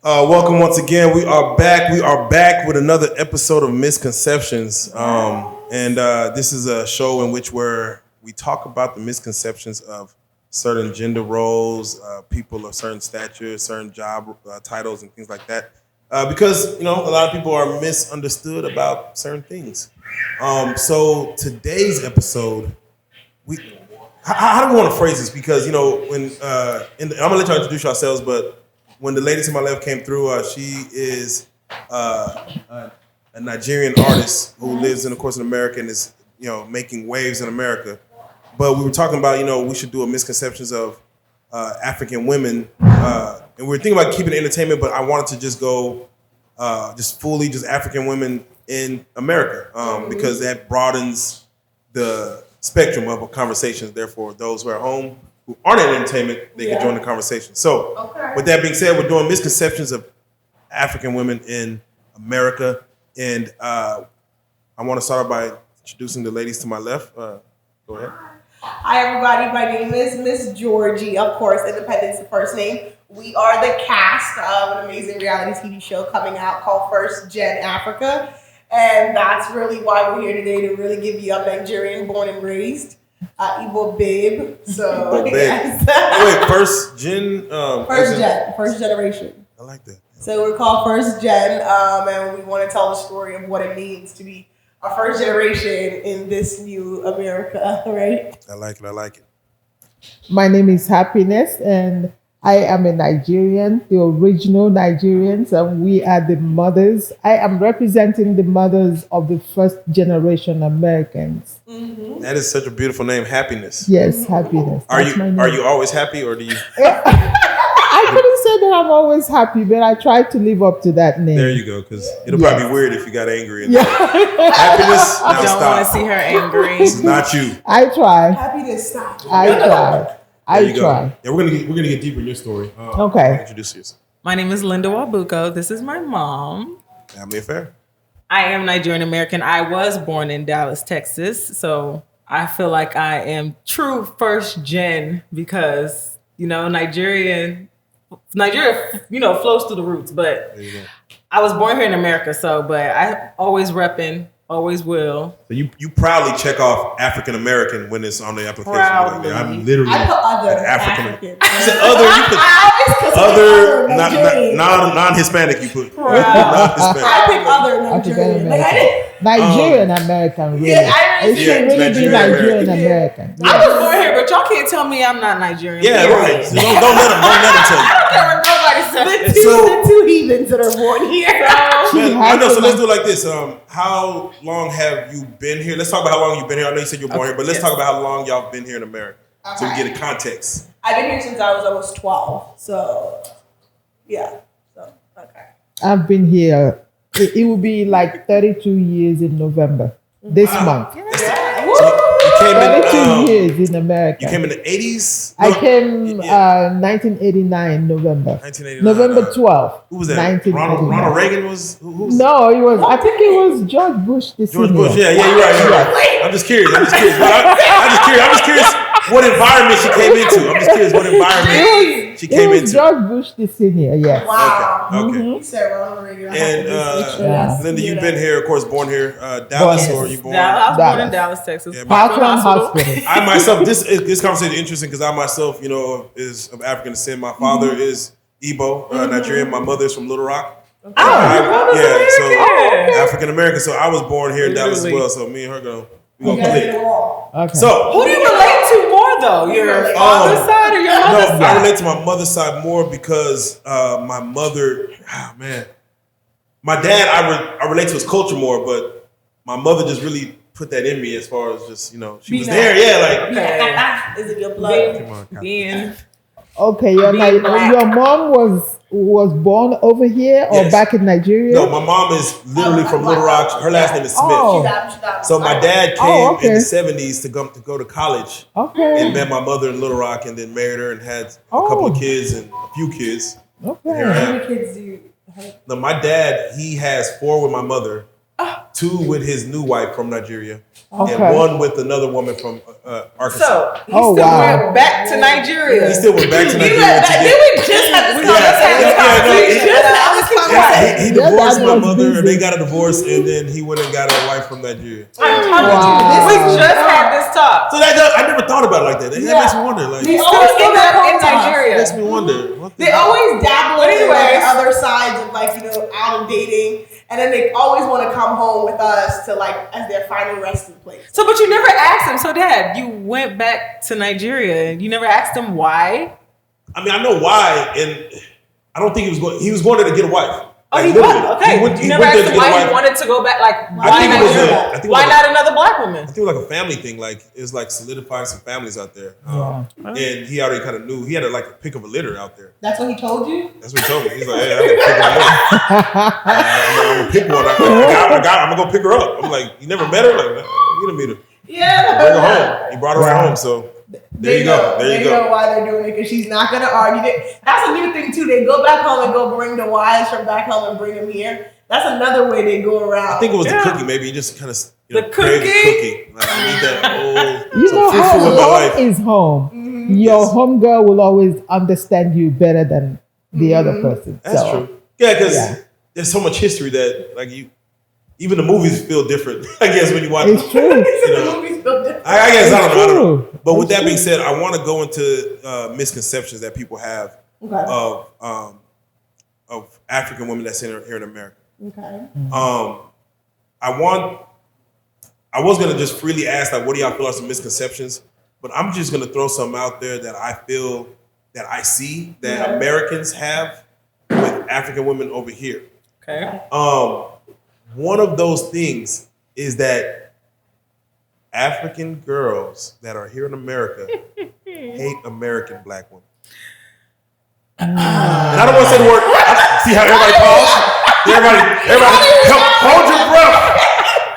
Welcome once again. We are back. We are back with another episode of Misconceptions. This is a show in which we talk about the misconceptions of certain gender roles, people of certain stature, certain job titles, and things like that. Because a lot of people are misunderstood about certain things. So today's episode, how do we want to phrase this? Because when I'm gonna let y'all introduce yourselves, but when the lady to my left came through, she is a Nigerian artist who lives in America and is making waves in America. But we were talking about we should do a misconceptions of African women, and we were thinking about keeping it entertainment, but I wanted to just go just African women in America because that broadens the spectrum of conversations. Therefore, those who are at home who aren't in entertainment, they can join the conversation. So, with that being said, we're doing misconceptions of African women in America, and I want to start by introducing the ladies to my left. Go ahead. Hi, everybody. My name is Miss Georgie. Of course, Independence, the first name. We are the cast of an amazing reality TV show coming out called First Gen Africa. And that's really why we're here today, to really give you a Nigerian born and raised, Igbo babe. So, yes. Wait, first generation. I like that. So we're called First Gen, and we want to tell the story of what it means to be a first generation in this new America, right? I like it. My name is Happiness, and I am a Nigerian, the original Nigerians, and we are the mothers. I am representing the mothers of the first generation Americans. Mm-hmm. That is such a beautiful name, Happiness. Yes, Happiness. Are you always happy, or do you? I couldn't say that I'm always happy, but I try to live up to that name. There you go, because it'll probably be weird if you got angry. Happiness. I don't want to see her angry. This is not you. I try. Happiness, stop. I try. I try. Yeah, we're gonna get deeper in your story. Okay. Introduce yourself. My name is Linda Wabuko. This is my mom. Family affair. I am Nigerian American. I was born in Dallas, Texas, so I feel like I am true first gen because Nigeria, flows through the roots. But I was born here in America, but I always repping. Always will. So you proudly check off African American when it's on the application. Proudly. I'm literally I put other African. African. You said other. You put other, non-Hispanic. You put non-Hispanic. I pick other Nigerian. Nigerian American, really. It should really be Nigerian American. I was born here, but y'all can't tell me I'm not Nigerian. Yeah, right. So don't let them tell you. I don't care what nobody says. The two heathens that are born here. I know. So let's do it like this. How long have you been here? Let's talk about how long you've been here. I know you said you're born here, but let's talk about how long y'all have been here in America, so we get a context. I've been here since I was almost 12. So, yeah. So, okay. I've been here. It will be like 32 years in November this month. So you came 32 years in America. You came in the 80s? I came 1989 November. 1989. November 12th. Who was that? Ronald Reagan was? Who was? No, it was. I think it was George Bush. George Bush. Yeah, you're right. I'm just curious. I'm just curious what environment she came into. I'm just curious what environment she came into. It was George Bush the senior. Yes. Wow. Okay. You said Ronald Reagan. And Linda, you've been here, of course, born here, Dallas, or you born? I was born in Dallas, Texas. Yeah, Parkland Hospital. I myself, this conversation is interesting because I myself, is of African descent. My father is Igbo, Nigerian. My mother is from Little Rock. So African American. So I was born here in Dallas as well. So me and her gonna click. Okay. So who do you relate to more though? Your father's side or your mother's side? I relate to my mother's side more because my mother, my dad, I relate to his culture more, but my mother just really put that in me as far as just, she was there. Yeah, Is it your blood? Okay, your mom was born over here or back in Nigeria? No, my mom is literally from Little Rock. Her last name is Smith. Oh. So my dad came in the 70s to go to college. Okay. And met my mother in Little Rock and then married her and had a couple of kids and a few kids. Okay. How many kids do you have? No, my dad, he has 4 with my mother. 2 with his new wife from Nigeria, Okay. and 1 with another woman from Arkansas. So he Oh, still wow. went back to Nigeria. He still went back to Did Nigeria to get. we just have this conversation? He Your divorced dad my was mother. busy. They got a divorce, and then he went and got a wife from Nigeria. I'm telling Wow. We you, just had this talk. So I never thought about it like that. That makes me wonder. Like, They it always Still end end up up in in Nigeria. Nigeria. makes me wonder. What the They always dabble But in like anyways. the other sides of like, out of dating. And then they always want to come home with us to like as their final resting place. So, but you never asked him. So, Dad, you went back to Nigeria. You never asked him why. I mean, I know why, and I don't think he was going. He was going there to get a wife. Oh, Like, he was literally. okay. He you never went there asked to him get a why wife. he wanted to go back. Like, I why think it was Nigeria? I think it was Why like not another black woman? I think it was like a family thing. Like it's like solidifying some families out there. Yeah. And he already kind of knew. He had like a pick of a litter out there. That's what he told you? That's what he told me. He's like, hey, I'm gonna pick of a litter. I'm gonna pick one. I'm gonna go pick her up. I'm like, you never met her? Like, you didn't meet her. Yeah. Bring her home. He brought her right home. So there you go. There you They go. know why they're doing it because she's not gonna argue. That's a new thing too. They go back home and go bring the wives from back home and bring them here. That's another way they go around. I think it was Yeah. the cookie. Maybe he just kind of The craved the cookie? cookie. Like I need that old. You some know, fufu in my home life. is home. Your Yes. home girl will always understand you better than the other person. That's So, true. Yeah, because Yeah. there's so much history that like even the movies feel different. I guess when you watch. It's true. The movie's so different. I guess I don't know. I don't know. True. But with It's that being true. said, I want to go into misconceptions that people have Okay. of African women that's here in America. Okay. I was gonna just freely ask like, what do y'all feel are some misconceptions? But I'm just gonna throw something out there that I feel that I see that Yeah. Americans have with African women over here. Okay. One of those things is that African girls that are here in America hate American black women. And I don't want to say the word. See how everybody calls? Everybody, hold your breath.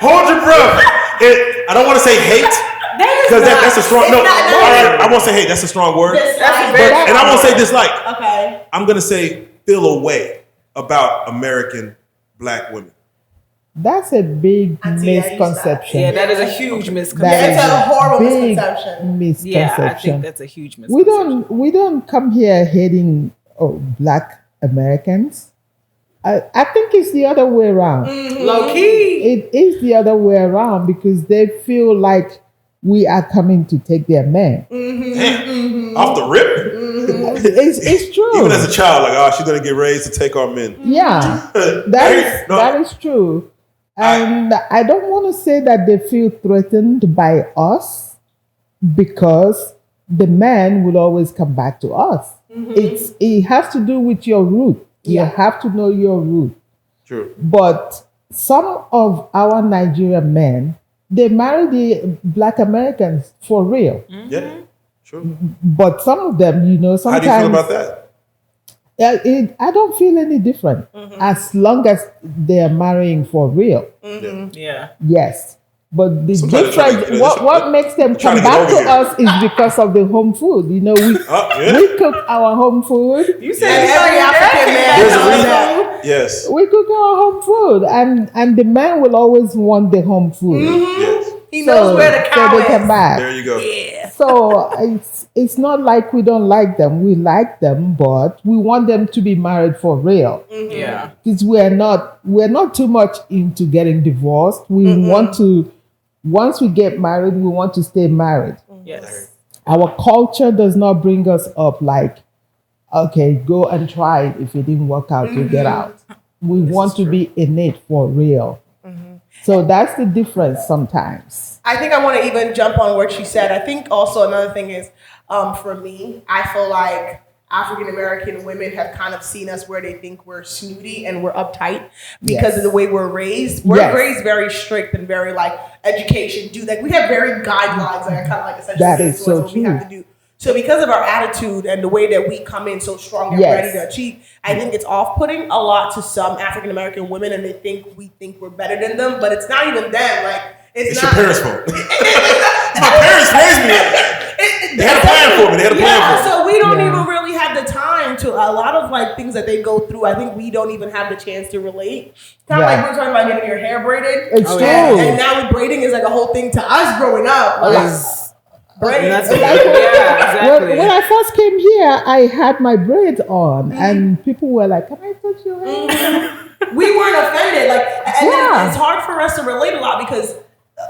Hold your breath. I don't want to say hate because that's a strong. No, all right, I won't say hate. That's a strong word. And I won't say dislike. Okay. I'm gonna say feel a way about American black women. That's a big Auntie, I used misconception. Yeah, that is a huge That misconception. It's is a horrible big misconception. Yeah, I misconception. think that's a huge misconception. we don't come here hating black Americans. I think it's the other way around. Low key. It is the other way around because they feel like we are coming to take their man. Damn, off the rip. It's true. Even as a child, like, oh, she's gonna get raised to take our men. Yeah, that is true. And I don't want to say that they feel threatened by us because the man will always come back to us. It has to do with your root. You have to know your root. True. But some of our Nigerian men, they marry the black Americans for real. Yeah. True. But some of them, How sometimes do you feel about that? I don't feel any different as long as they are marrying for real. Yeah. Yes. But the Sometimes they're trying difference, to get- what makes them trying come to get back to over here. us is because of the home food. We Yeah. we cook our home food. You said And every African man There's a knows reason. that. Yes. We cook our home food, and the man will always want the home food. Yes. He knows where the cow so they is. come back. There you go. Yeah. So it's not like we don't like them. We like them, but we want them to be married for real. Yeah. Because we're not too much into getting divorced. We want to, once we get married, we want to stay married. Yes. Our culture does not bring us up like, okay, go and try it. If it didn't work out, you get out. We want to be innate for real. So that's the difference sometimes. I think I want to even jump on what she said. I think also another thing is, for me, I feel like African American women have kind of seen us where they think we're snooty and we're uptight because of the way we're raised. We're raised very strict and very like education. We have very guidelines that are kind of like essentially That is so what we have to true. do. So because of our attitude and the way that we come in so strong and ready to achieve, I think it's off-putting a lot to some African American women, and we think we're better than them, but it's not even them. Like it's It's not. your parents' fault. My parents raised me like that. They had a plan for me. They had a plan for me. So we don't even really have the time to to a lot of like things that they go through. I think we don't even have the chance to relate. Kind of like we're talking about getting your hair braided. It's true. And now with braiding is like a whole thing to us growing up. Braiding. Exactly. When I first came here, I had my braids on, and people were like, "Can I touch your hair?" We weren't offended. Then it's hard for us to relate a lot because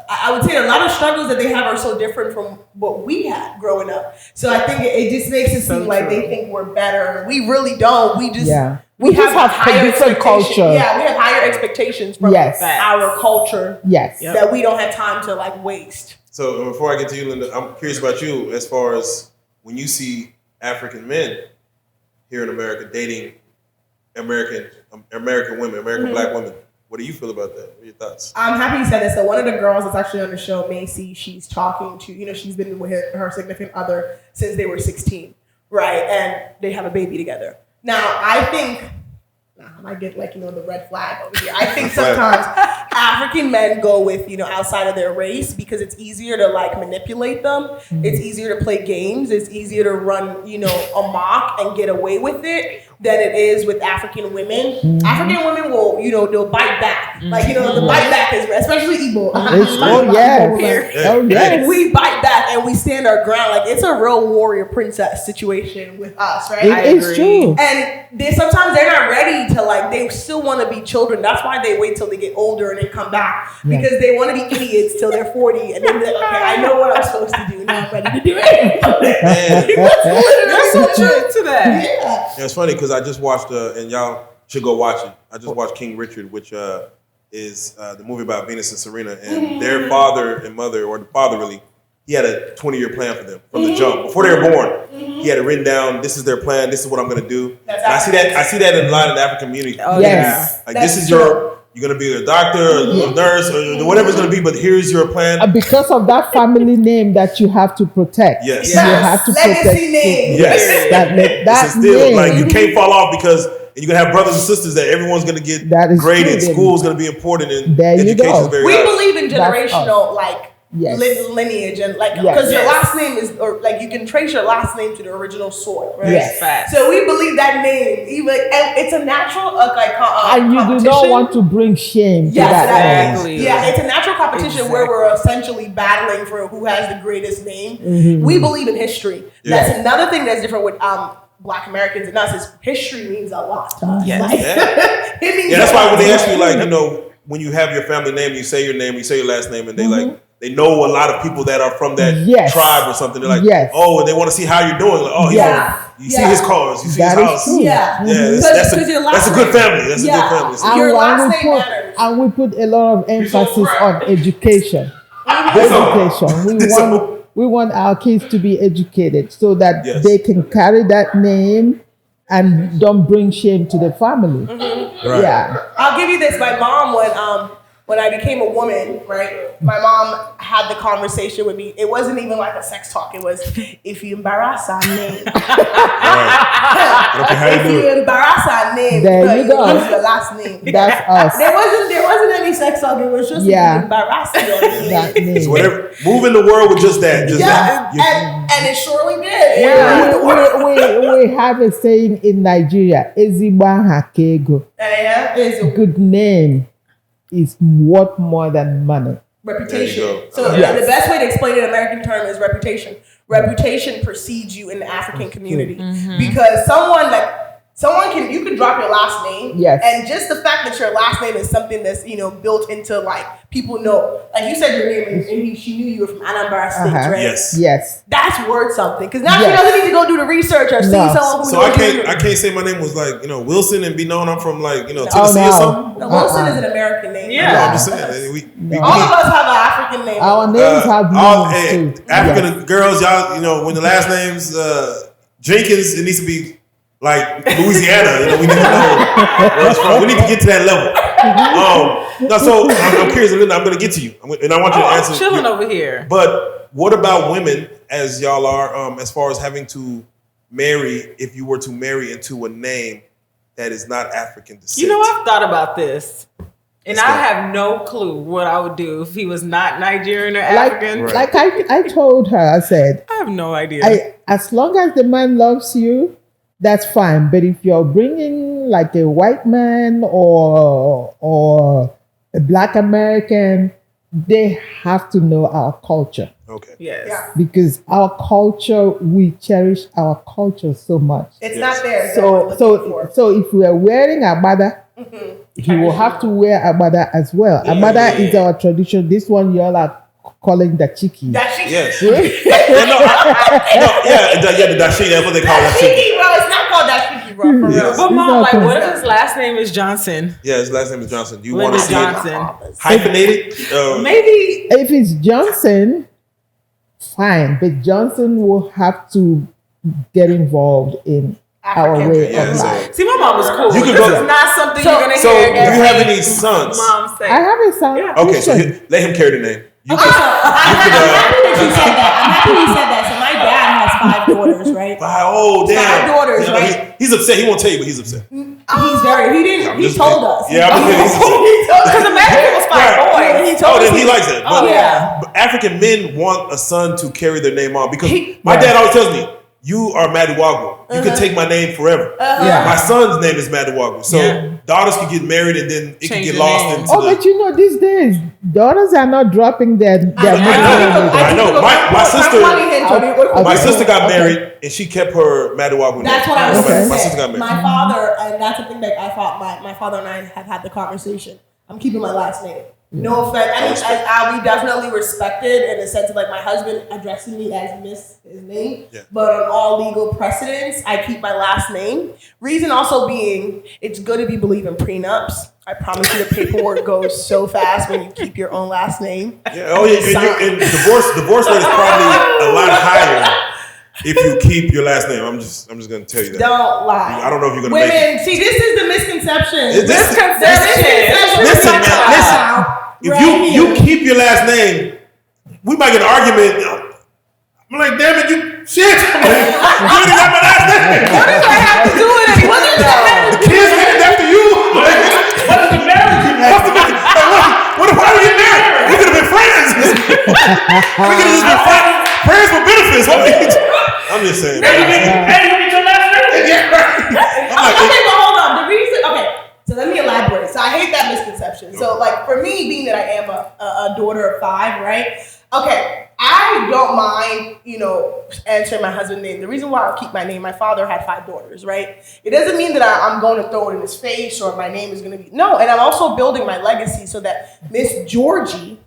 I would say a lot of struggles that they have are so different from what we had growing up. So I think it just makes it seem like they think we're better. We really don't. We just we just have higher different culture. Yeah, we have higher expectations from our culture. Yes, that we don't have time to like waste. So before I get to you, Linda, I'm curious about you as far as when you see African men here in America dating American women, Black women. What do you feel about that? What are your thoughts? I'm happy you said this. So one of the girls that's actually on the show, Macy, she's talking to, she's been with her significant other since they were 16, right? And they have a baby together. Now, I think, I might get the red flag over here. I think sometimes African men go with, outside of their race because it's easier to manipulate them. Mm-hmm. It's easier to play games. It's easier to run, amok and get away with it than it is with African women. Mm-hmm. African women will, they'll bite back. The bite back is, especially Igbo. Yes. We bite back and we stand our ground. It's a real warrior princess situation with us, right? It is true. And sometimes they're not ready to they still want to be children. That's why they wait till they get older and then come back because they want to be idiots till they're 40 and then they're like, okay, I know what I'm supposed to do. Now I'm ready to do it. That's so true to that. Yeah, it's funny because I just watched, and y'all should go watch it. I just watched King Richard, which is the movie about Venus and Serena, and their father and mother, or the father really, he had a 20-year plan for them from the jump. Before they were born, he had it written down. This is their plan. This is what I'm going to do. And I see that in a lot of the African community. Oh, yes. This is you're going to be a doctor or a nurse or whatever it's going to be, but here's your plan. Because of that family name that you have to protect. Yes. You have to legacy protect name. Yes. That still, name. you can't fall off because you're going to have brothers and sisters that everyone's going to get graded. School's going to be important and education is very We high. believe in generational, lineage and because your last name is, or you can trace your last name to the original soil, right? Yes. So we believe that name, and it's a natural and you do not want to bring shame to that name. Yeah, it's a natural competition where we're essentially battling for who has the greatest name. Mm-hmm. We believe in history. Yeah. That's another thing that's different with Black Americans and us is history means a lot to us. Yes. It means that's why when they ask you when you have your family name, you say your name, you say your last name, and they they know a lot of people that are from that tribe or something. They're like, and they want to see how you're doing. You see his cars, you see his house. That's a good family. That's a good family. Your last name matters. And we put a lot of emphasis on education. Education. We want our kids to be educated so that they can carry that name and don't bring shame to the family. Mm-hmm. Right. Yeah. I'll give you this. My mom, when I became a woman, right? My mom had the conversation with me. It wasn't even like a sex talk. It was, if you embarrass our name, if you embarrass our name, there you go. Use your last name. That's us. There wasn't any sex talk. It was just embarrassing your name. So whatever, moving the world with just that. And it surely did. We have a saying in Nigeria, Ezigbo aha ka ego. Good name is worth more than money. Reputation. So the best way to explain it in American term is reputation. Reputation precedes you in the African community because you can drop your last name, and just the fact that your last name is something that's built into people know. Like you said your name, and she knew you were from Anambra State, right? Yes. That's worth something because now she doesn't need to go do the research or see someone who knows. So I can't say my name was Wilson and be known I'm from Tennessee or something. No, Wilson is an American name. Yeah, I'm just saying. All of us have an African name. Our names have meanings too. African girls, y'all, when the last name's Jenkins, it needs to be like Louisiana. We need to know where it's from. We need to get to that level. So I'm curious, Linda. I'm going to get to you, and I want you to answer. I'm chilling over here. But what about women, as y'all are, as far as having to marry, if you were to marry into a name that is not African descent? I've thought about this. And I have no clue what I would do if he was not Nigerian or African. Like I told her, I said, I have no idea. As long as the man loves you, that's fine. But if you're bringing like a white man or a black American, they have to know our culture. Okay. Yes. Yeah. Because our culture, we cherish our culture so much. It's Yes. not there. So if we are wearing agbada, he will have to wear agbada as well. Agbada is our tradition. This one y'all are calling the chiki. Dashiki. Yes. The dashiki. That's what they call it. Dashiki, bro. It's not called dashiki, bro. For Yes. real. But mom, like, what if his last name is Johnson? Yeah, his last name is Johnson. Do you want Linda to see Johnson. it hyphenated? Maybe. If it's Johnson, fine. But Johnson will have to get involved in our African way Yeah, of so- life. See, my mom was cool. You can This go- is not something So- you're gonna So, hear. do you have every any sons? Mom say. I have a son. Yeah. Okay, so Christian. let him carry the name. You I'm can, happy that you said that. I'm happy you said that. So my dad has 5 daughters, right? oh, damn. 5 daughters, Yeah, right? He's upset. He won't tell you, but he's upset. He's very. He didn't. I'm He just told kidding. us. Yeah, I'm kidding. He's upset. He told us. Because America was 5 Right. boys. He told Oh, us. then he likes that. Oh, yeah. But African men want a son to carry their name on because He- my dad always tells me, "You are Madiwagu. You can take my name forever." Yeah. My son's name is Madiwagu. So Yeah. daughters can get married and then it can Change get your lost name. into Oh, the. but you know, these days, daughters are not dropping their middle I name. know. My sister- Okay. My sister got Okay. married and she kept her Madiwagu name. That's what I was Okay. saying. My sister got married. My father, and that's the thing that I thought my father and I have had the conversation. I'm keeping my last name. No offense. I mean, I'll be definitely respected in the sense of like my husband addressing me as Miss his name. Yeah. But on all legal precedents, I keep my last name. Reason also being, it's good if you believe in prenups. I promise you the paperwork goes so fast when you keep your own last name. Yeah, oh yeah, and divorce rate is probably a lot higher if you keep your last name. I'm just gonna tell you that. Don't lie. I don't know if you're gonna make Women, see, this is the misconception. Is this- Misconception. Listen, man, listen. If Right you here. keep your last name, we might get an argument. I'm like, damn it, you shit. I'm like, you already got my last name. What does that have to do with it? What does that have to The kids named after you. Like, what's the marriage? Why we get married? We could have been friends. We could have just been friends with benefits. I'm just saying. Okay, but hold on. The reason, okay, so let me elaborate. So I hate that misconception. So, like, for me, being that I am a daughter of 5, right? Okay, I don't mind, answering my husband's name. The reason why I keep my name, my father had 5 daughters, right? It doesn't mean that I'm going to throw it in his face or my name is going to be, no. And I'm also building my legacy so that Miss Georgie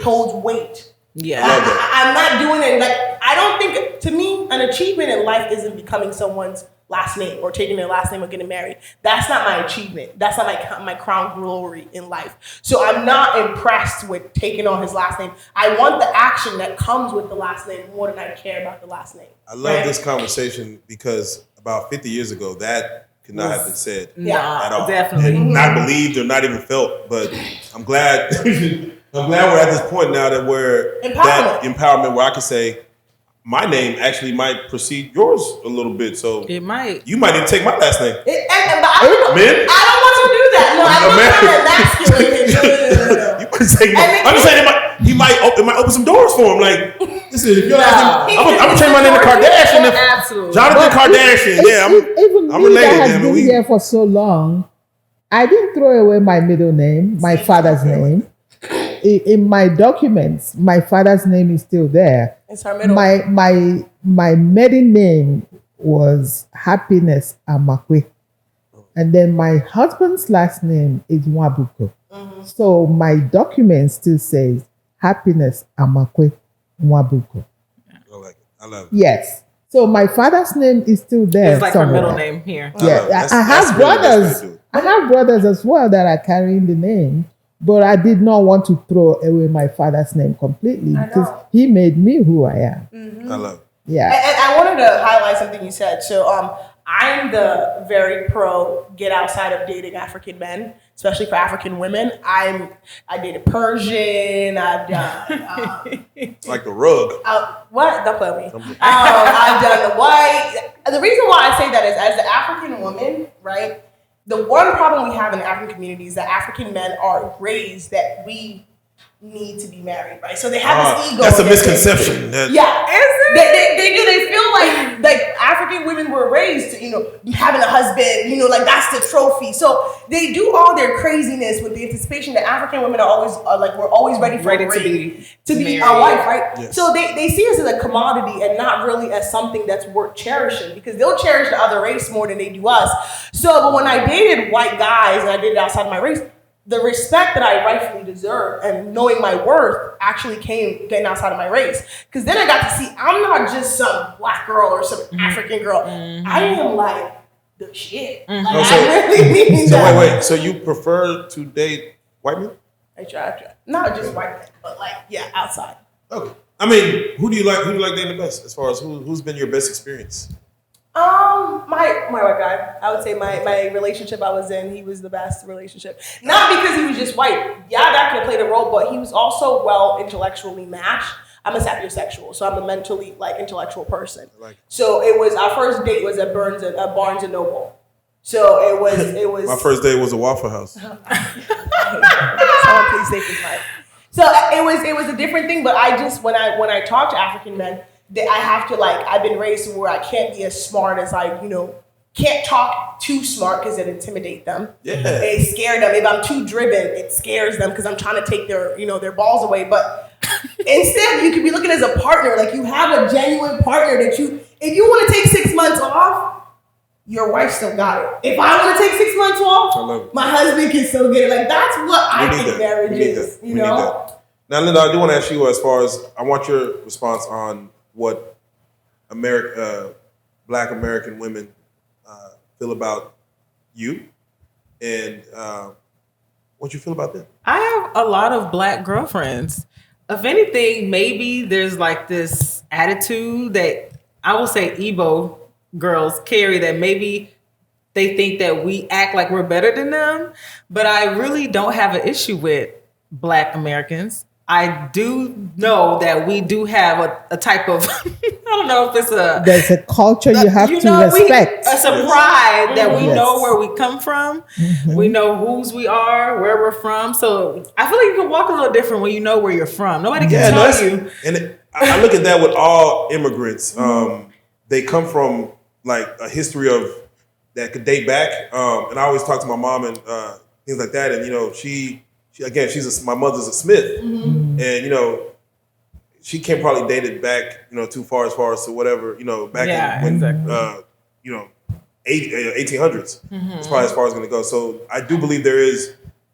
holds weight. Yeah. I'm not doing it. Like, I don't think, to me, an achievement in life isn't becoming someone's last name or taking their last name or getting married. That's not my achievement. That's not my crown glory in life. So I'm not impressed with taking on his last name. I want the action that comes with the last name more than I care about the last name. I love this conversation because about 50 years ago, that could not have been said Yeah. at all. Definitely. And not believed or not even felt. But I'm glad we're at this point now that we're that empowerment where I can say my name actually might precede yours a little bit. So It might. you might even take my last name. But I don't Men? want you to do that. No, I'm not trying to emasculate him. No. You might take my, I'm just saying it might open some doors for him. Like, listen, if your last name, I'm gonna change my name to Kardashian. Absolutely. Jonathan Kardashian. Yeah, Even I'm me related. that has Damn it. been here for so long, I didn't throw away my middle name, my father's name. In my documents, my father's name is still there. It's her middle. My maiden name was Happiness Amakwe. And then my husband's last name is Nwabuko. So my document still says Happiness Amakwe Nwabuko. I like it. I love it. Yes. So my father's name is still there. It's like her somewhere. middle name here. Yeah, That's I have really the best way brothers. to do it. I have brothers as well that are carrying the name, but I did not want to throw away my father's name completely I because know. he made me who I am. I love it. Yeah. And I wanted to highlight something you said. So I'm the very pro get outside of dating African men, especially for African women. I dated Persian. I've done Like the rug. what? Don't play with me. I've done the white. The reason why I say that is as the African woman, right? The one problem we have in the African community is that African men are raised that we need to be married, right? So they have this ego. That's a that misconception. That- yeah, they do. They feel like African women were raised to, having a husband, like that's the trophy. So they do all their craziness with the anticipation that African women are always we're always ready to be our wife, right? Yes. So they see us as a commodity and not really as something that's worth cherishing, because they'll cherish the other race more than they do us. So, but when I dated white guys and I dated outside my race, the respect that I rightfully deserve and knowing my worth actually came getting outside of my race. Because then I got to see I'm not just some black girl or some African girl. I am like the shit. Like, I really mean So that. wait. So you prefer to date white men? I try. Not just white men, but outside. Okay. I mean, who do you like dating the best? As far as who's been your best experience? My white guy. I would say my relationship I was in, he was the best relationship. Not because he was just white. Yeah, that could have played a role, but he was also well intellectually matched. I'm a sapiosexual, so I'm a mentally intellectual person. So it was our first date was at Barnes and Noble. So it was My first date was a Waffle House. Someone please save his life. So it was a different thing, but I just when I talk to African men, I have to I've been raised where I can't be as smart as can't talk too smart because it intimidates them. Yeah. It scares them. If I'm too driven, it scares them because I'm trying to take their balls away. But instead, you could be looking as a partner. Like you have a genuine partner that if you want to take 6 months off, your wife still got it. If I want to take 6 months off, my husband can still get it. Like that's what I think marriage is. You know. Now, Linda, I do want to ask you as far as I want your response on what Black American women feel about you, and what you feel about them. I have a lot of Black girlfriends. If anything, maybe there's this attitude that I will say Igbo girls carry, that maybe they think that we act like we're better than them, but I really don't have an issue with Black Americans. I do know that we do have a type of, I don't know if it's there's a culture you have to respect. It's a pride that we know where we come from. Mm-hmm. We know whose we are, where we're from. So I feel like you can walk a little different when you know where you're from. Nobody can tell you. And I look at that with all immigrants. They come from a history of that could date back. And I always talk to my mom and things like that. And, she again, my mother's a Smith, and she can't probably date it back, too far as to whatever, back in when, 1800s. It's probably as far as it's going to go. So I do believe there is,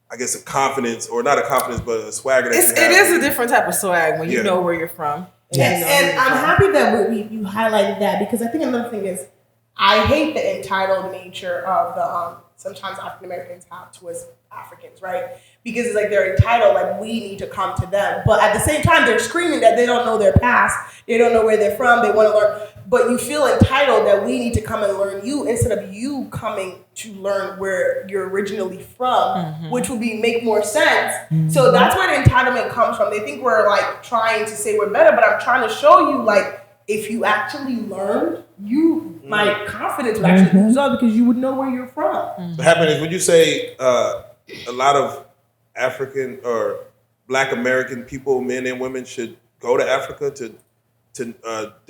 I guess, a confidence, or not a confidence, but a swagger. It is a different type of swag when you know where you're from. And I'm happy that you highlighted that, because I think another thing is I hate the entitled nature of the sometimes African Americans have towards Africans, right? Because it's they're entitled, we need to come to them. But at the same time, they're screaming that they don't know their past, they don't know where they're from, they want to learn. But you feel entitled that we need to come and learn you instead of you coming to learn where you're originally from, which would make more sense. So that's where the entitlement comes from. They think we're trying to say we're better, but I'm trying to show you if you actually learned, my confidence would actually boost up because you would know where you're from. So, Happiness, would you say a lot of African or Black American people, men and women, should go to Africa to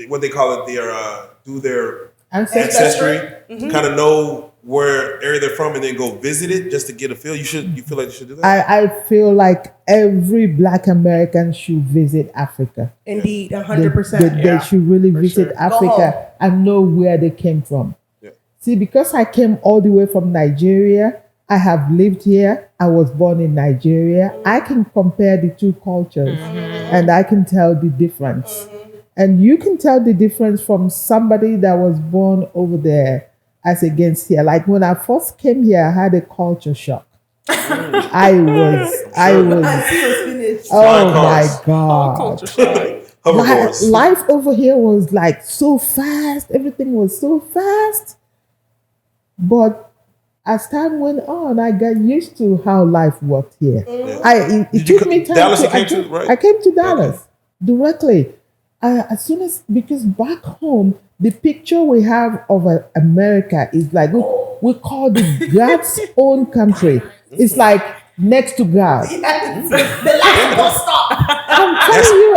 what they call it, do their ancestry, to kind of know where area they're from, and then go visit it just to get a feel? You feel like you should do that? I feel like every Black American should visit Africa. Indeed, 100%. They should really visit Africa and know where they came from. Yeah. See, because I came all the way from Nigeria, I have lived here. I was born in Nigeria. I can compare the two cultures and I can tell the difference. And you can tell the difference from somebody that was born over there as against here. When I first came here, I had a culture shock. I was, oh my God. Life over here was so fast. Everything was so fast. But as time went on, I got used to how life worked here. It took me time. I came to Dallas directly. As soon as, because back home, the picture we have of America is we call it God's own country. It's next to God. Yes. The lights will stop. I'm telling you.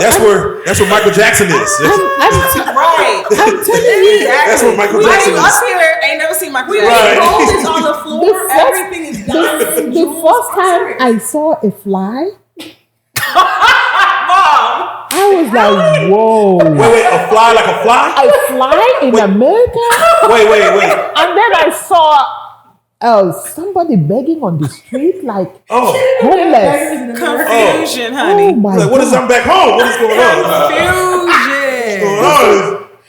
That's where Michael Jackson is. Right. I'm telling you. That's what Michael We Jackson up is. here ain't never seen Michael We Jackson. Right. gold is on the floor. Everything is diamond. The first time I saw a fly, Mom. I was like, whoa. Wait, a fly like a fly? A fly in America? Wait. And then I saw somebody begging on the street, like homeless. Confusion, Oh honey. my Like, what God. is I'm back home? What is going on? Confusion.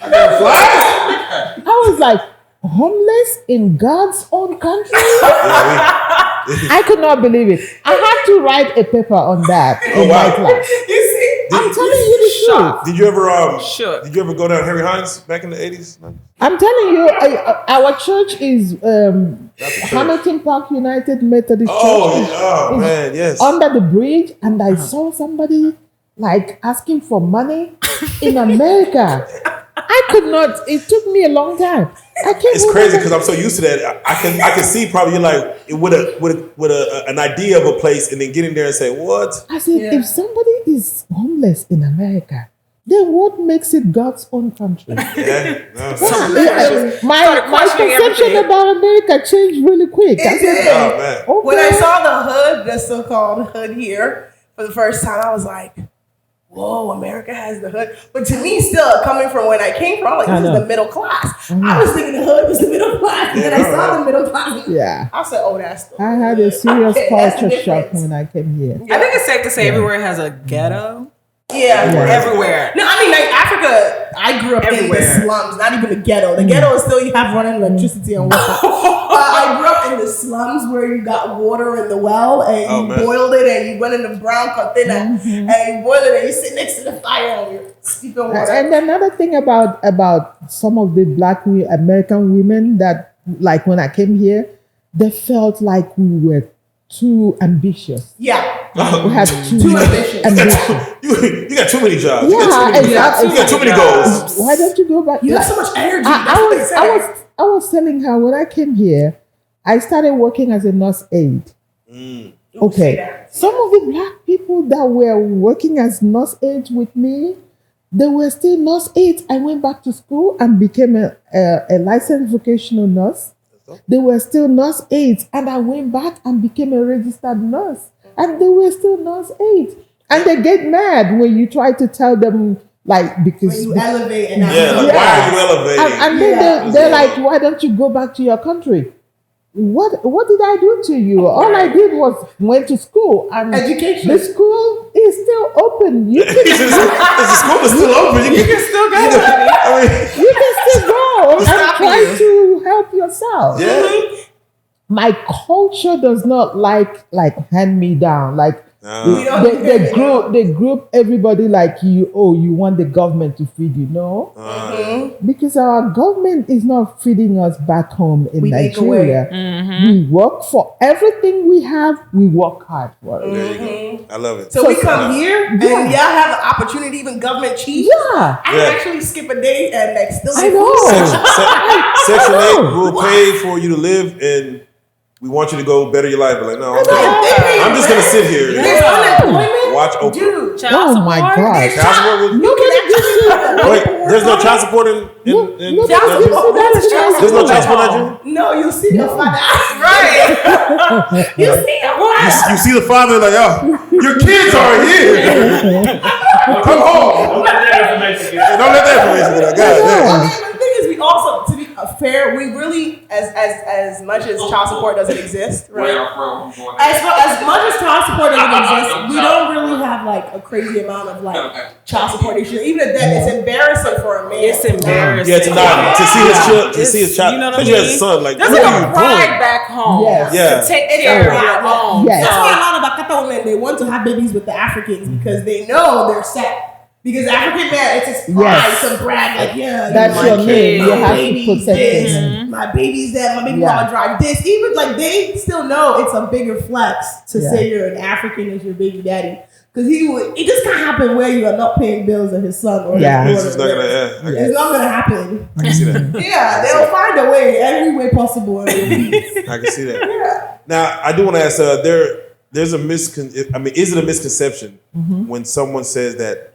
I got a fly? I was like, homeless in God's own country? I could not believe it. I had to write a paper on that in wow. my class. You see? I'm telling you the truth. Did you ever Sure. Did you ever go down Harry Hines back in the 80s? I'm telling you, our church is Hamilton Park United Methodist Church. Oh man, yes. Under the bridge, and I saw somebody like asking for money in America. I could not. It took me a long time. I can't. It's crazy because I'm so used to that. I can see probably like with an idea of a place and then getting there and say what? I said, if somebody is homeless in America, then what makes it God's own country? Yeah, no, My perception about America changed really quick. I said, oh man. okay. When I saw the hood, the so-called hood here, for the first time, I was like, whoa, America has the hood. But to me, still, coming from when I came from, like, this is the middle class. I was thinking the hood was the middle class. And then I saw the middle class. Yeah. I said, oh, that's the I had a serious Okay, that's the culture shock difference. when I came here. I think it's safe to say everywhere has a ghetto. Yeah. Everywhere. No, I mean, like, Africa, I grew up in Everywhere. the slums, not even the ghetto. The ghetto is still, you have running electricity and water. I grew up in the slums where you got water in the well and you boiled it and you went in the brown container and you boil it and you sit next to the fire and you're steeping water. And another thing about some of the American women that, like when I came here, they felt like we were too ambitious. Yeah. We had too ambitious. ambition. You got too many jobs. Yeah, exactly. You got too many goals. Why don't you go back? You have so much energy. I was telling her when I came here, I started working as a nurse aide. Okay. Some of the black people that were working as nurse aides with me, they were still nurse aides. I went back to school and became a licensed vocational nurse. They were still nurse aides, and I went back and became a registered nurse, and they were still nurse aides. And they get mad when you try to tell them, like, because when you elevate and why are you elevating? and then they're like, why don't you go back to your country? What did I do to you? All I did was went to school, and education. the school is still open. You can, the school is still open. You can Still go, honey. I mean, you can still go and stopping try you. to help yourself. yeah. My culture does not like hand me down. Like they group everybody like you. Oh, you want the government to feed you? No, because our government is not feeding us back home in Nigeria. We work for everything we have. We work hard for it. There you go. I love it. So we come here and y'all have the opportunity, even government cheese. Yeah, I can actually skip a day and like still I get know. Section 8 will pay for you to live, and we want you to go better your life. But like, no, I'm just gonna sit here. There's unemployment. Watch Oprah. Dude, Oh my God! Child support was- Nobody gives you. Wait, there's no child support in Nobody child gives you support. that. There's no child support in Nigeria? no, you see the father. Right. You see the what? You see the father like, oh, your kids are here. Come home. Don't let that information get Don't let that information get out. God damn. Okay, but the thing is, we also, to be fair, we really, as much as child support doesn't exist, right? As much as child support doesn't exist, we don't really have like a crazy amount of like child support issues. Even at that, it's embarrassing for a man. It's embarrassing. Yeah, to see his child, to see his child, You know what I especially as a mean? son, like, There's what like are a you pride doing? back home Yes. Yeah. to take care of your own. Yes. That's why a lot of Akata women, they want to have babies with the Africans because they know they're set. Because African man, it's his pride to brag like, yeah, That's my your kid, name. You my have to baby's protect this, him. my baby's that, my baby Yeah. mama drive this. Even like they still know it's a bigger flex to say you're an African as your baby daddy. Because it just can't happen where you are not paying bills of his son or Yeah. his It's daughter. just not gonna, yeah, It's not gonna happen. I can see that. Yeah, they'll find a way, every way possible. I can see that. Now, I do want to ask, there's a is it a misconception when someone says that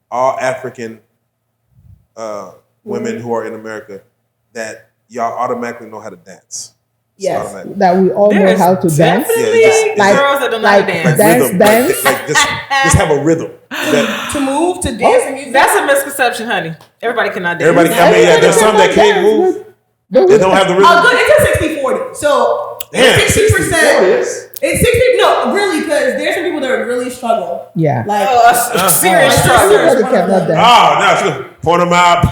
all African women who are in America that y'all automatically know how to dance? Yes. That we all know how to dance. Definitely girls that don't know how to dance. Dance. Like just have a rhythm. To move, to dance, and music. That's a misconception, honey. Everybody cannot dance. There's some that can't move. They don't have the rhythm. Oh, good. It's a 60-40. So it's 60%. It's 60. No, really, because there's some people that are really struggling. Yeah. Like serious struggle. Everybody cannot dance. Now she's point them out. I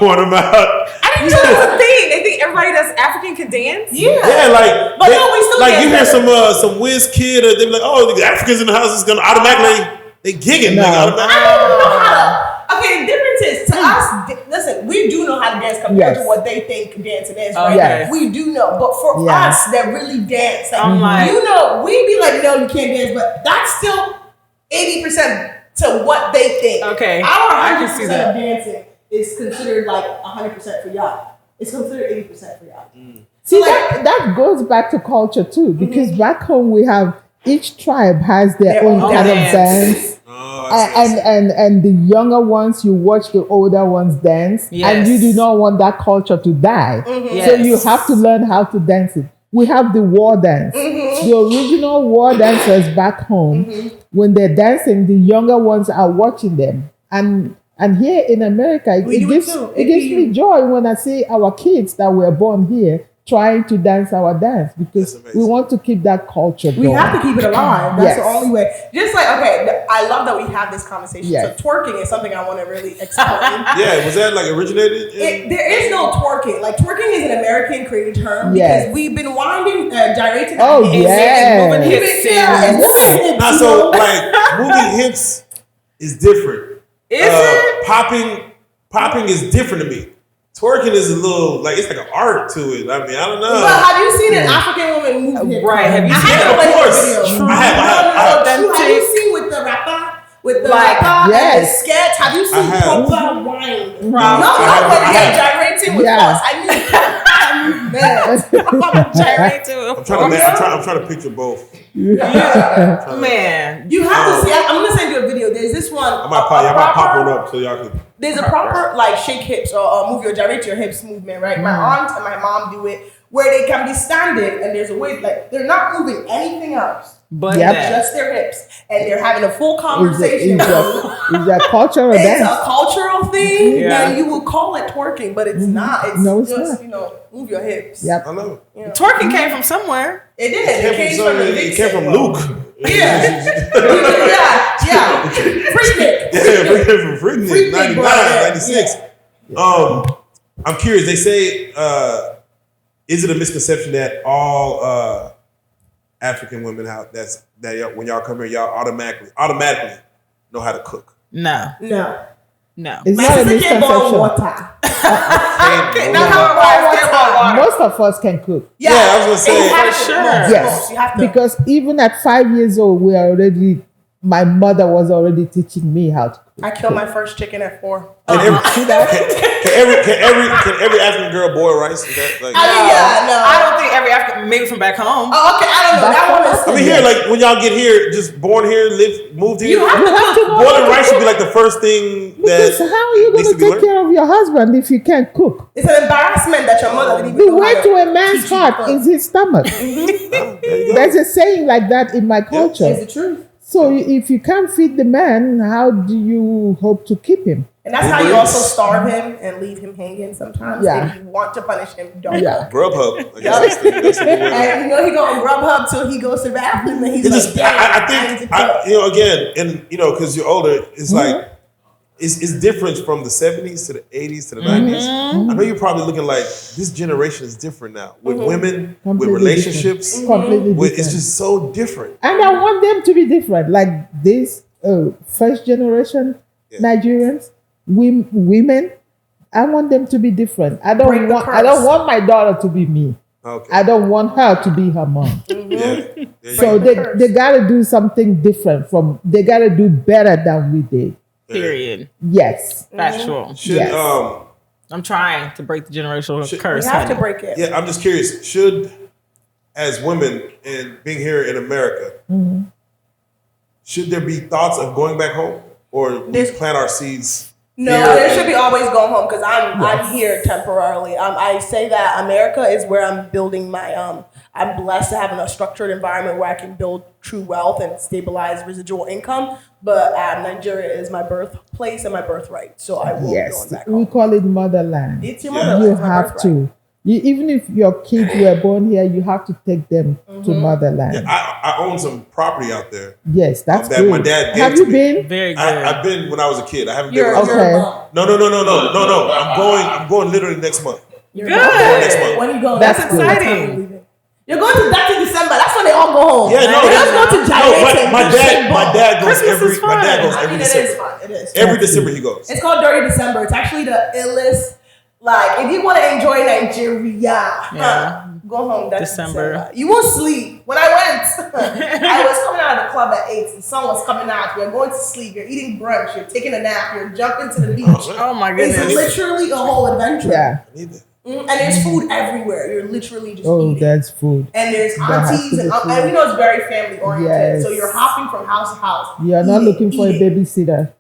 didn't know that's a thing. They think everybody that's African can dance. Yeah. Like, but no, we still like dance you hear better. some whiz kid, or they be like, oh, the Africans in the house is gonna automatically they gigging. No. Like, automatically. I don't even know how to. Okay, the difference is to us. Listen, we do know how to dance compared to what they think dancing is, right? Yes. We do know, but for us that really dance, like, you know, we be like, no, you can't dance, but that's still 80% to what they think. Okay, our I can see 100% that. of dancing is considered like 100% for y'all. It's considered 80% for y'all. See, that goes back to culture too, because back home we have each tribe has their own kind of dance. And the younger ones, you watch the older ones dance, and you do not want that culture to die. So you have to learn how to dance it. We have the war dance. The original war dancers back home, when they're dancing, the younger ones are watching them. And here in America, it gives me joy when I see our kids that were born here trying to dance our dance, because we want to keep that culture going. We have to keep it alive. That's the only way. Just like, okay, I love that we have this conversation. So twerking is something I want to really explain. Was that like originated? There is no twerking. Like, twerking is an American created term because we've been winding, gyrating our hips and moving hips. Not so like moving hips is different. Is it? Popping is different to me. Twerking is a little like it's like an art to it. I mean, I don't know. But have you seen an African woman move hips? Right? Have you seen it? Of course. I have. Have you seen with the rapper? With the rapper and the sketch? Have you seen proper wine? No, but gyrating with us. I mean, gyrating with I'm trying to picture both. Man, you have to see. I'm gonna send you a video. There's this one. I might pop one up so y'all can. There's a proper like shake hips or move your gyrate your hips movement, right? My aunt and my mom do it where they can be standing and there's a way like they're not moving anything else but just their hips, and they're having a full conversation. Is that cultural dance? It's a cultural thing, and you will call it twerking, but it's not. It's just not. Move your hips. Yep. I know. Twerking came from somewhere. It did. It came from Luke. Yeah. Freaknik. From Freaknik, 99, 96. I'm curious. They say, is it a misconception that all African women when y'all come here, y'all automatically know how to cook? No. It's not a misconception. Most of us can cook. Yeah, I was gonna say for sure. Yes, you have to. Because even at 5 years old, my mother was already teaching me how to cook. I killed my first chicken at 4. Can every African girl boil rice? Is that like? I don't think every African, maybe from back home. Oh, okay, I don't know. That one is. I mean, here, like when y'all get here, just born here, moved here. You have to know boiling rice should be like the first thing because how are you going to take care of your husband if you can't cook? It's an embarrassment that your mother didn't even The know way how to a man's heart is his stomach. There's a saying like that in my culture. It's the truth. So if you can't feed the man, how do you hope to keep him? And that's how you also starve him and leave him hanging sometimes. Yeah. If you want to punish him, don't. Yeah. Grubhub. I guess that's the way. And he go on Grubhub till he goes to the bathroom and he's like, I think again, and because you're older, it's like it's different from the 70s to the 80s to the 90s. I know you're probably looking like this generation is different now with women, with relationships. Completely different. It's just so different. And I want them to be different. Like this first generation Nigerians, women, I want them to be different. I don't want my daughter to be me. Okay. I don't want her to be her mom. So they gotta do something different they gotta do better than we did. Period. Yes. Factual. I'm trying to break the generational curse. We have to break it. Yeah, I'm just curious. Should, as women and being here in America, should there be thoughts of going back home, or we plant our seeds? No, there should be always going home because I'm here temporarily. I say that America is where I'm building my. I'm blessed to have a structured environment where I can build true wealth and stabilize residual income. But Nigeria is my birthplace and my birthright, so I will be going back home. We call it motherland. It's your motherland. You have to. Even if your kids were born here, you have to take them to motherland. Yeah, I own some property out there. Yes, that's that good. my dad gave Have to you me. been? Very good. I've been when I was a kid. I haven't been. Okay. No. I'm going literally next month. Good. Next month. When you go, That's exciting. You're going to that's in December. That's when they all go home. Yeah, no, Let's go to Giants. my dad goes Christmas is fun. every December. It is fun. It is. Every December he goes. It's called Dirty December. It's actually the illest. Like, if you want to enjoy Nigeria, go home. That's December. You won't sleep. When I went, I was coming out of the club at 8. The sun was coming out. You're going to sleep. You're eating brunch. You're taking a nap. You're jumping to the beach. Oh my goodness. It's literally a whole adventure. Yeah. And there's food everywhere. You're literally just eating. That's food. And there's That has aunties to be and we know it's very family oriented. Yes. So you're hopping from house to house. You're not looking for a babysitter.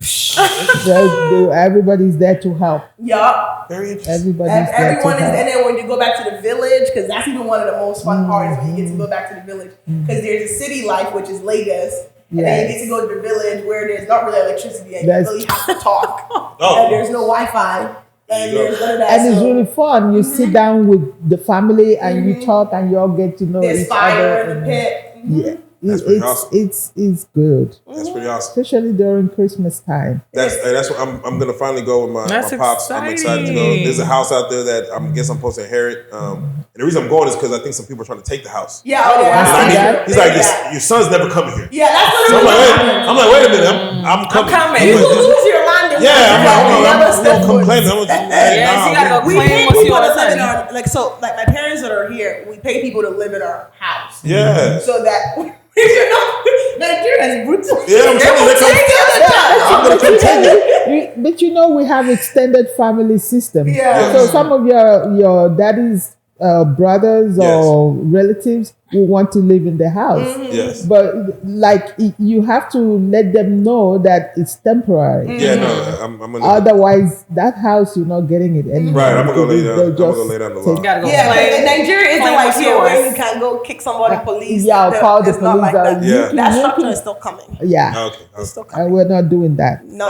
Everybody's there to help. Yup. Very interesting. Everybody's there to Everyone is, help. and then when you go back to the village, because that's even one of the most fun parts when you get to go back to the village. Because there's a city life, which is Lagos. And then you get to go to the village where there's not really electricity and you really have to talk. And there's no Wi-Fi. And there's none of that. And it's really fun. You sit down with the family and you talk and you all get to know there's each fire other. in the pit. Yeah. That's pretty awesome. It's good. That's pretty awesome. Especially during Christmas time. That's what I'm gonna finally go with my pops. I'm excited to go. There's a house out there that I guess I'm supposed to inherit. And the reason I'm going is because I think some people are trying to take the house. Yeah, He's like, your son's never coming here. Yeah, that's what So I'm like, wait a minute, I'm coming. You lose your land. I'm gonna come claim it. You gotta go We claim pay what's people to yours. live in our, like my parents that are here, we pay people to live in our house. Yeah. So that Nigeria is brutal. Yeah, I'm gonna continue. But we have extended family system. Yeah. So some of your daddy's brothers or relatives will want to live in the house. Yes. But like you have to let them know that it's temporary. Yeah, no, I'm gonna. Otherwise, that house you're not getting it anymore. Right, I'm gonna go lay down. They'll I'm gonna go just lay down the take- law. You gotta go Yeah, play. but Nigeria isn't Claim like what's here where yours. you can go kick somebody police. Yeah, Like, call the it's not police. like that. Yeah. That structure is still coming. Yeah. Okay. Still coming. And we're not doing that. No.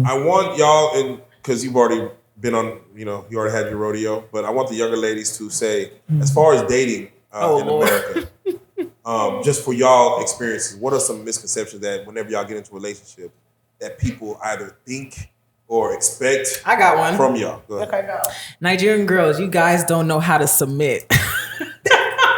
I want y'all, and because you've already been on, you already had your rodeo, but I want the younger ladies to say, as far as dating in America, just for y'all experiences, what are some misconceptions that whenever y'all get into a relationship that people either think or expect I got one. from y'all? Go ahead. Okay, go. Nigerian girls, you guys don't know how to submit.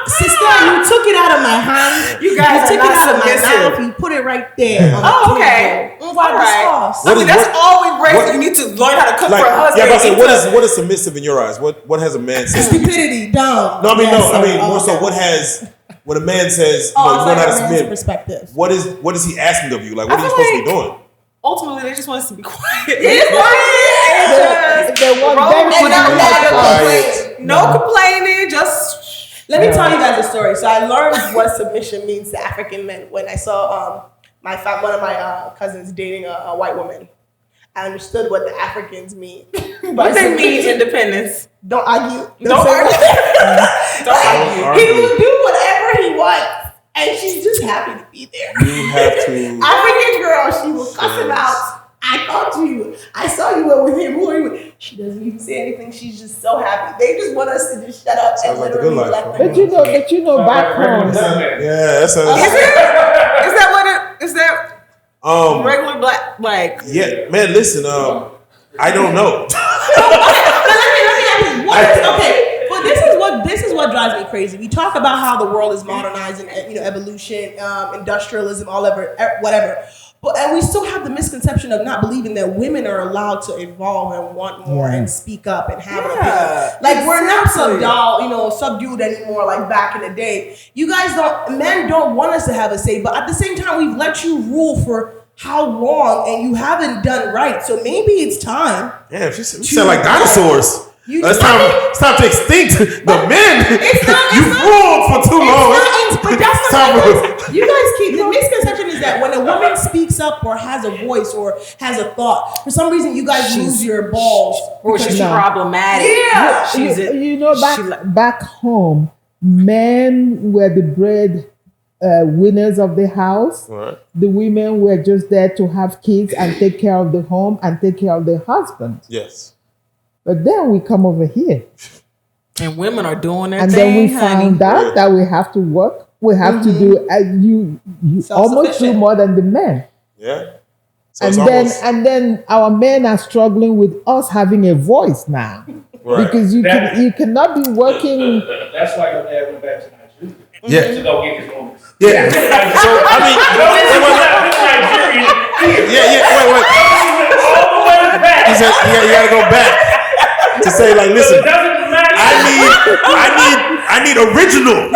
Sister, you took it out of my hand. You guys took are it not out of my submissive. mouth. You put it right there. on the Oh, okay. table. All right. Sauce. I mean, that's all we raised. what- You need to learn how to cook Like, for a husband. yeah, but I You said, need what is submissive in your eyes? What has a man said? Stupidity, dumb. No, I mean, Yes, I mean sir. more so. Okay. What a man says, Oh, you it's know like how to a man's submit. perspective. What is he asking of you? Like, what I are you feel supposed to be like- doing? Ultimately, they just want us to be quiet. It's quiet. They want roll them with to it. not be that quiet. No complaining. Just Let me tell you guys a story. So I learned what submission means to African men when I saw one of my cousins dating a white woman. I understood what the Africans mean. what they mean independence. Don't argue. Don't say argue. that. Don't argue. He will do whatever he wants, and she's just happy to be there. You have to. African girl, she will cuss him out. I talked to you. I saw you were with him. Who are you with? She doesn't even say anything. She's just so happy. They just want us to just shut up Sounds and like the literally good life, let huh? them. But you know, back home. Yeah, that's Is that what it is? That regular black like? Yeah, man. Listen, I don't know. Let me ask you, okay, but this is what drives me crazy. We talk about how the world is modernizing, evolution, industrialism, all over, whatever. And we still have the misconception of not believing that women are allowed to evolve and want more and speak up and have an opinion. Like we're not subdued anymore like back in the day. Men don't want us to have a say, but at the same time, we've let you rule for how long and you haven't done right. So maybe it's time. Yeah, you sound like dinosaurs. It's time to extinct the men. It's not, You've ruled for too long. But that's not. You guys keep the misconception is that when a woman speaks up or has a voice or has a thought, for some reason you guys lose your balls. Or she's problematic. Yeah. Back home, men were the bread winners of the house. Right. The women were just there to have kids and take care of the home and take care of their husband. Yes. But then we come over here. And women are doing their And thing, then we found out that we have to work. We have to do, you almost do more than the men. Yeah. So And then our men are struggling with us having a voice now. Right. Because you cannot be working. That's why your dad went back to Nigeria. Yeah. To go get his woman. Yeah. So I mean, wait. All the way back. He said you gotta go back to say like, listen, I need original.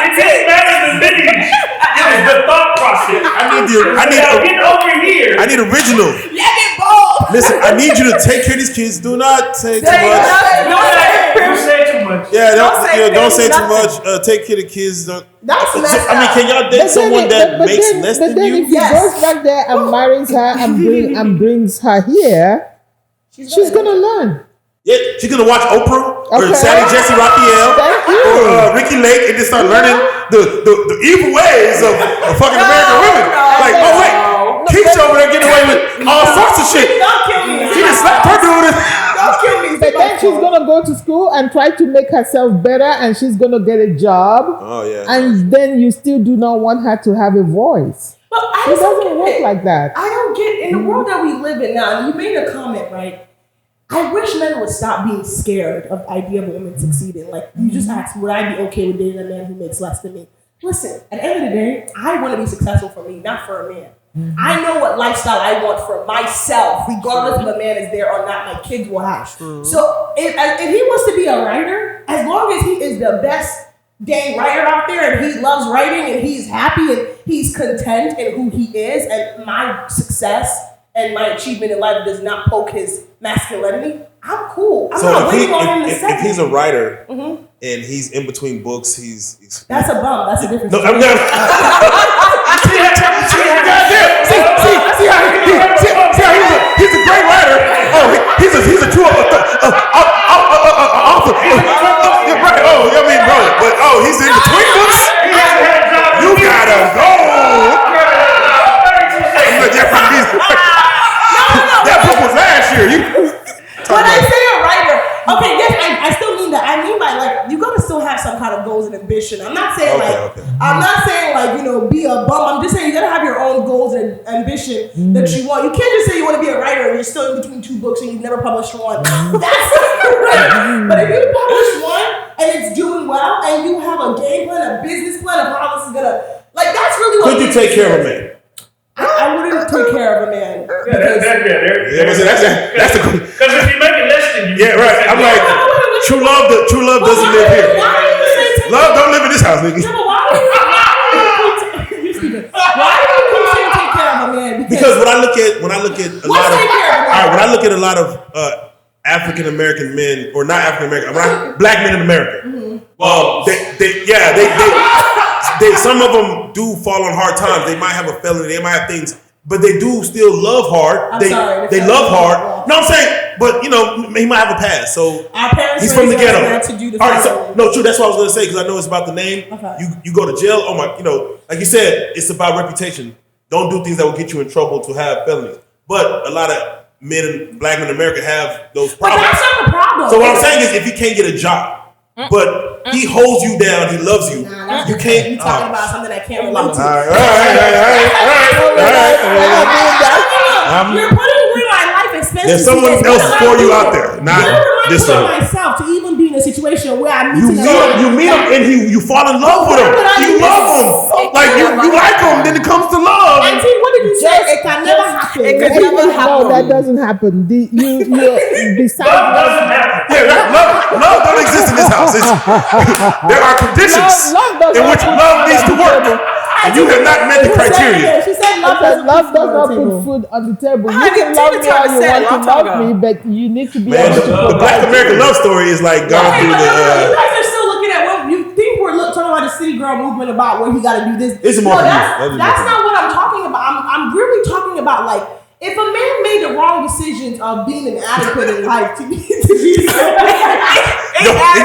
It didn't matter the lineage. It was the thought process. I need get over here. I need original. Let it ball. Listen, I need you to take care of these kids. Do not say too much. Don't say too much. Yeah, don't say too much. Take care of the kids. That's messed I mean, can y'all date someone that makes less than you? If he goes back there and marries her and brings her here, she's gonna learn. Yeah, she's gonna watch Oprah or Sally Jesse Raphael or Ricky Lake and just start learning the evil ways of fucking American women. Like, oh wait, Keisha over there getting away with all sorts of shit. Don't kill me. She just slapped her doing it. Don't kill me. But then she's gonna go to school and try to make herself better, and she's gonna get a job. Oh yeah. And then you still do not want her to have a voice. But It doesn't work like that. I don't get in the world that we live in now. You made a comment, right? I wish men would stop being scared of the idea of a woman succeeding. Like, you just asked, would I be okay with dating a man who makes less than me? Listen, at the end of the day, I want to be successful for me, not for a man. I know what lifestyle I want for myself, regardless if a man is there or not, my kids will have. So if he wants to be a writer, as long as he is the best dang writer out there and he loves writing and he's happy and he's content in who he is, and my success and my achievement in life does not poke his masculinity, I'm cool. I'm not waiting on him to say. If he's a writer and he's in between books, he's that's a bum. That's a different. No, I'm not. See how he's a great writer. Oh, he's a true author. Right. Oh, I mean, bro. But he's in between books. You gotta go. That book was last year. When I say a writer, okay, yes, I still mean that. I mean by like you gotta still have some kind of goals and ambition. I'm not saying I'm not saying like be a bum. I'm just saying you gotta have your own goals and ambition that you want. You can't just say you want to be a writer and you're still in between two books and you've never published one. That's right. But if you publish one and it's doing well and you have a game plan, a business plan of how this is gonna that's really what. Could you take care of a man? I wouldn't take care of a man. That's the because if you make it less than you. Yeah, right. I'm like, true love doesn't live here. Love don't live in this house, nigga. Why do you keep saying take care of a man? Because when I look at a lot of African American men, or not African American, black men in America, they some of them do fall on hard times. They might have a felony, they might have things, but they do still love hard. They love hard. No, I'm saying, but he might have a past. So he's from the ghetto. All right, true. That's what I was gonna say because I know it's about the name. Okay. You go to jail. Oh my, like you said, it's about reputation. Don't do things that will get you in trouble to have felonies. But a lot of black men in America have those problems. But that's not the problem. So what I'm saying is, if you can't get a job, but he holds you down, he loves you. You can't. You talking about something I can't relate to. All right. You're putting away my life expenses. There's someone else for you out there, not this one. Myself to even be in a situation where I meet you meet him and you fall in love with him. You love him, like you like him. Then it comes to love. Auntie, what did you say? It can never happen. It could never happen. No, that doesn't happen. Love don't exist in this house. There are conditions in which love needs to work, and you have not met the criteria. She said love does not put food on the table. You can love me all you want to love me, but you need to be able to provide. The Black American love story is like going through You guys are still looking at what you think we're talking about the city girl movement about where he got to do this. It's more. That's not what I'm talking about. I'm really talking about like if a man made the wrong decisions of being inadequate in life to be in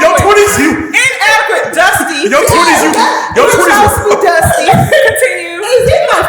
your 20s, you inadequate, Dusty. In your 20s, Be Dusty. Continue.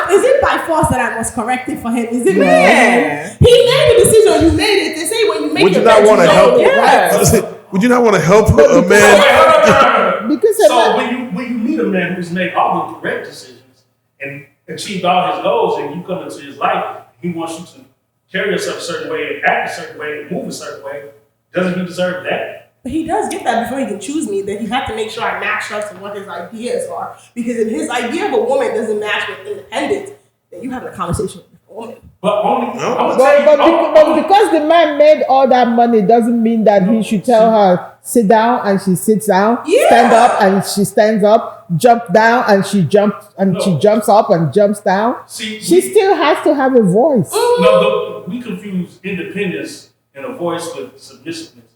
Is it by force that I was corrected for him? Is it? Yeah. He made the decision. You made it. They say when you make would you not want to help? Would you not want to help a man? Because so when you meet a man who's made all the correct decisions and achieved all his goals, and you come into his life, he wants you to carry yourself a certain way and act a certain way and move a certain way. Doesn't he deserve that? But he does get that before he can choose me. That he has to make sure I match up to what his ideas are. Because if his idea of a woman doesn't match with independence, then you having a conversation with a woman. But only, but because the man made all that money doesn't mean that he should tell her sit down and she sits down, stand up and she stands up, jump down and she jumps she jumps up and jumps down. See, she still has to have a voice. No, we confuse independence and a voice with submissiveness.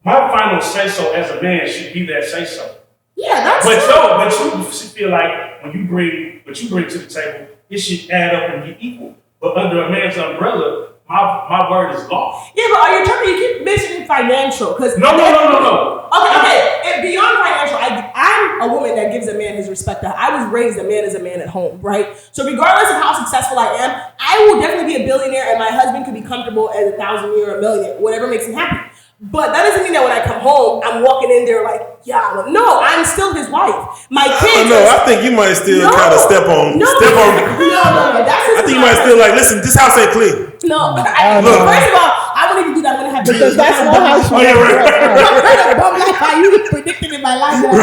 My final say so as a man should be that say so. Yeah, that's but true. But you feel like when you bring what you bring to the table, it should add up and be equal. But under a man's umbrella, my word is law. Yeah, but are you trying to keep mentioning financial? Because no. Okay. And beyond financial, I'm a woman that gives a man his respect. I was raised a man is a man at home, right? So regardless of how successful I am, I will definitely be a billionaire, and my husband could be comfortable as 1,000 or a million, whatever makes him happy. But that doesn't mean that when I come home, I'm walking in there like, no, I'm still his wife. My kids. No, I think you might still kind of step on. No, that's I think you might still like, listen, this house ain't clean. No, first of all, I wouldn't even do that. I'm gonna have because that's not how she you predicting in my life that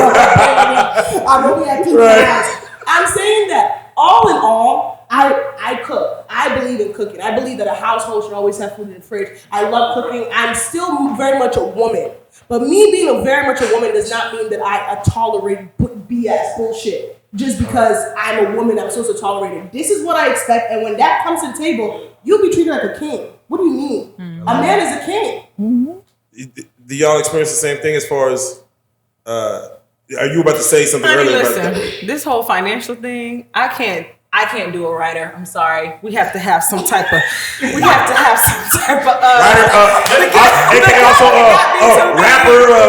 I'm gonna be at house. I'm saying that all in all, I cook. I believe in cooking. I believe that a household should always have food in the fridge. I love cooking. I'm still very much a woman. But me being very much a woman does not mean that I tolerate BS bullshit. Just because I'm a woman, I'm supposed to tolerate it. This is what I expect. And when that comes to the table, you'll be treated like a king. What do you mean? Mm-hmm. A man is a king. Mm-hmm. Do y'all experience the same thing as far as... are you about to say something earlier about that? This whole financial thing, I can't do a writer. I'm sorry. We have to have some type of. Writer. Rapper.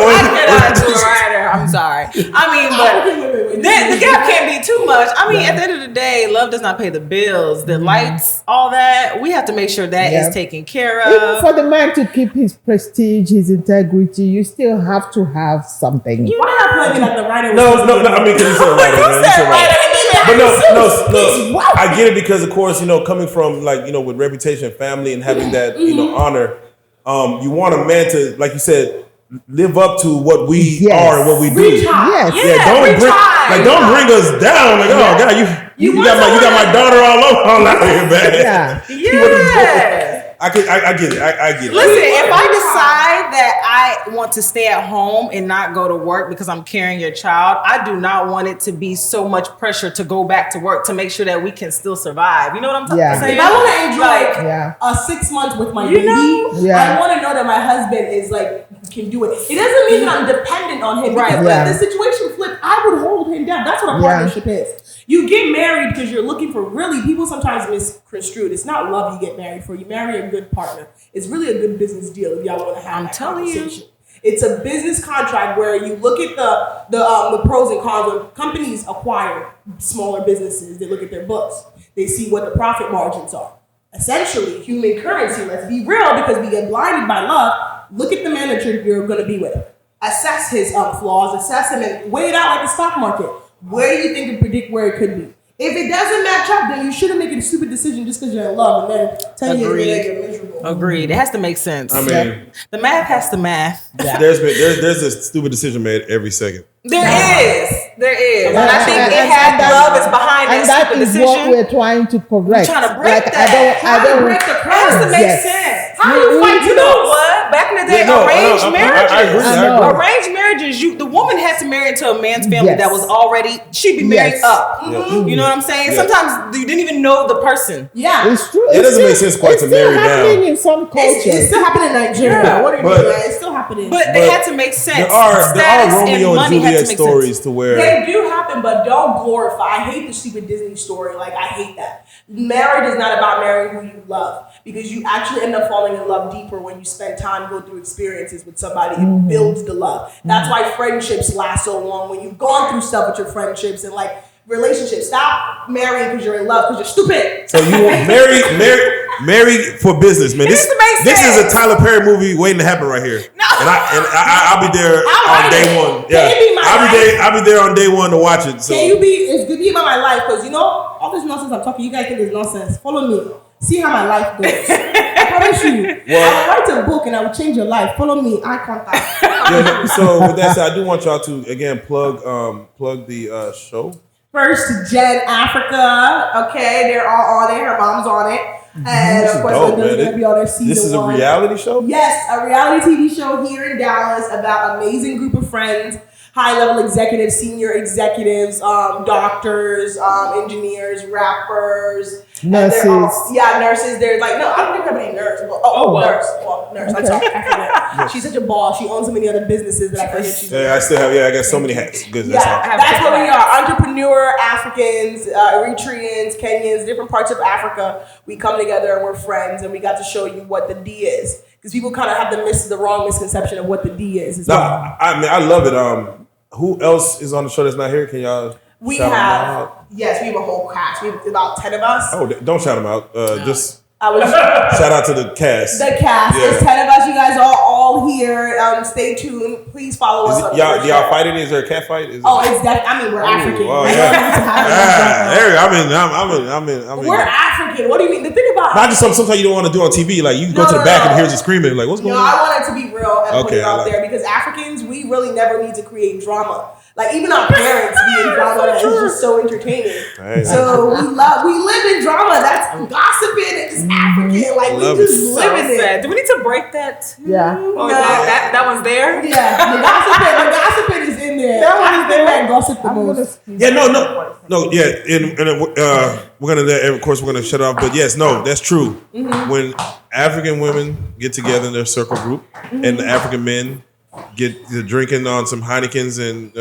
I cannot do a writer. I'm sorry. I mean, but the gap can't be too much. I mean, at the end of the day, love does not pay the bills, the lights, all that. We have to make sure that is taken care of. Even for the man to keep his prestige, his integrity, you still have to have something. Why not playing like the writer? No. I mean, because you said writer. You said writer. But no. I get it because, of course, coming from with reputation, family, and having that honor, you want a man to, like you said, live up to what we are and what we do. Don't bring us down. Like, oh God, you got my daughter all out here, man. Yeah. I get it. I get it. Listen, if I decide that I want to stay at home and not go to work because I'm carrying your child, I do not want it to be so much pressure to go back to work to make sure that we can still survive. You know what I'm saying? If I want to enjoy 6 months with my baby, I want to know that my husband is can do it. It doesn't mean that I'm dependent on him. Right. Because when the situation flipped, I would hold him down. That's what a partnership is. You get married because you're looking for people sometimes misconstrued. It's not love you get married for. You marry a good partner. It's really a good business deal if y'all want to have that conversation. It's a business contract where you look at the pros and cons. When companies acquire smaller businesses, they look at their books. They see what the profit margins are. Essentially, human currency. Let's be real, because we get blinded by love. Look at the man that you're going to be with. Assess his flaws. Assess him and weigh it out like the stock market. Where do you think and predict where it could be? If it doesn't match up, then you shouldn't make a stupid decision just because you're in love, and then 10 years later you're miserable. Agreed. It has to make sense. I mean, the math has to math. Yeah. There's a stupid decision made every second. There is. And I think love is behind that stupid decision. And that is what we're trying to correct. We're trying to break that. I don't break the curse. It has to make sense. How do you fight? You know what? Back in the day, arranged marriages. I agree. Arranged marriages. The woman had to marry into a man's family that was already. She'd be married up. Mm-hmm. You know what I'm saying? Yeah. Sometimes you didn't even know the person. Yeah, it's true. It doesn't make sense quite to marry down. In some cultures, it's still happening in Nigeria. What are you doing? It's still happening. happening. But they had to make sense. There are Status Romeo and money had to Juliet make stories sense. to where They do happen, but don't glorify. I hate the stupid Disney story. Like, I hate that. Marriage is not about marrying who you love, because you actually end up falling in love deeper when you spend time, go through experiences with somebody. It builds the love. That's why friendships last so long, when you've gone through stuff with your friendships and like relationships. Stop marrying because you're in love, because you're stupid. So you want marry for business, man. This is a Tyler Perry movie waiting to happen right here. No. And I'll be there on day one. Yeah, Can you be my I'll be there on day one to watch it. So Can you be? It's good to be about my life, because you know all this nonsense I'm talking. You guys think is nonsense. Follow me. See how my life goes. I promise you. Well- I will write a book and I will change your life. Follow me. Eye contact. yeah, so with that said, I do want y'all to again plug the show. First Gen Africa. Okay, they're all on it. Her mom's on it. And This of is course, dope, they're man. going to be on their season This is a one. reality show. Yes, a reality TV show here in Dallas about amazing group of friends, high-level executives, senior executives, doctors, engineers, rappers. And Nurses. they're all- nurses. They're like, no, I don't think I'm any nurse. But, nurse. Well, nurse. I'm sorry, I forget. She's such a boss. She owns so many other businesses that I forget she's Yeah, I still have. Yeah, I got so many hats. Good. yeah, that's what we are. Entrepreneur Africans, Eritreans, Kenyans, different parts of Africa. We come together and we're friends, and we got to show you what the D is. Because people kind of have the wrong misconception of what the D is. No, I mean I love it. Who else is on the show that's not here? Can y'all? We shout them have, out? yes, we have a whole cast. We have about 10 of us. Oh, don't shout them out. Just I was shout out to the cast. the cast. Yeah. There's 10 of us. You guys are all here. Stay tuned. Please follow us. Is on it, y'all, the y'all show. fighting? Is there a cat fight? Is Oh, it's that. I mean, we're African. Oh, We yeah. don't need to have it. I'm in. We're African. What do you mean? The thing about Not just sometimes you don't want to do on TV. Like you go No, to the no, back no. and hears you screaming. Like what's going No, on? I want it to be real and put Okay, it I out like there, because Africans, we really never need to create drama. Like even our parents be in drama is just so entertaining. Hey. So we live in drama. That's gossiping. It's African. Like Love we it. just live in it. Do we need to break that too? Yeah. Or No. that one's there? Yeah, the gossiping is in there. That one is African there. men gossip the I'm gonna most. speak. Yeah, no. Yeah, and we're gonna, of course, we're gonna shut off. But yes, no, that's true. Mm-hmm. When African women get together in their circle group, Mm-hmm. and the African men get to drinking on some Heinekens and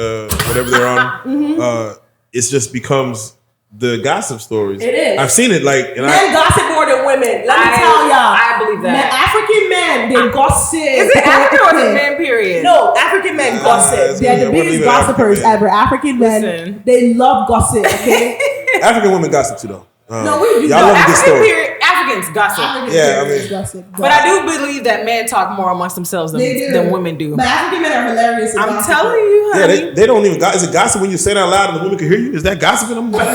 whatever they're on, Mm-hmm. it just becomes the gossip stories. It is. I've seen it. Like, and Men gossip more than women. Let me tell y'all. I believe that. African men, they gossip. Is it African or is it men, period? No, African men gossip. it's They're the we'll leave biggest it African gossipers men. ever. African men, Listen. they love gossip. Okay, African women gossip too, though. No, we do. Y'all No, love a good African story. period, Africans gossip. African Yeah, men I mean- gossip. But I do believe that men talk more amongst themselves They do. than women do. But African men are hilarious. in I'm gossiping. telling you, Yeah, honey. they don't even. Is it gossip when you say that out loud and the woman can hear you? Is that gossiping? I'm gonna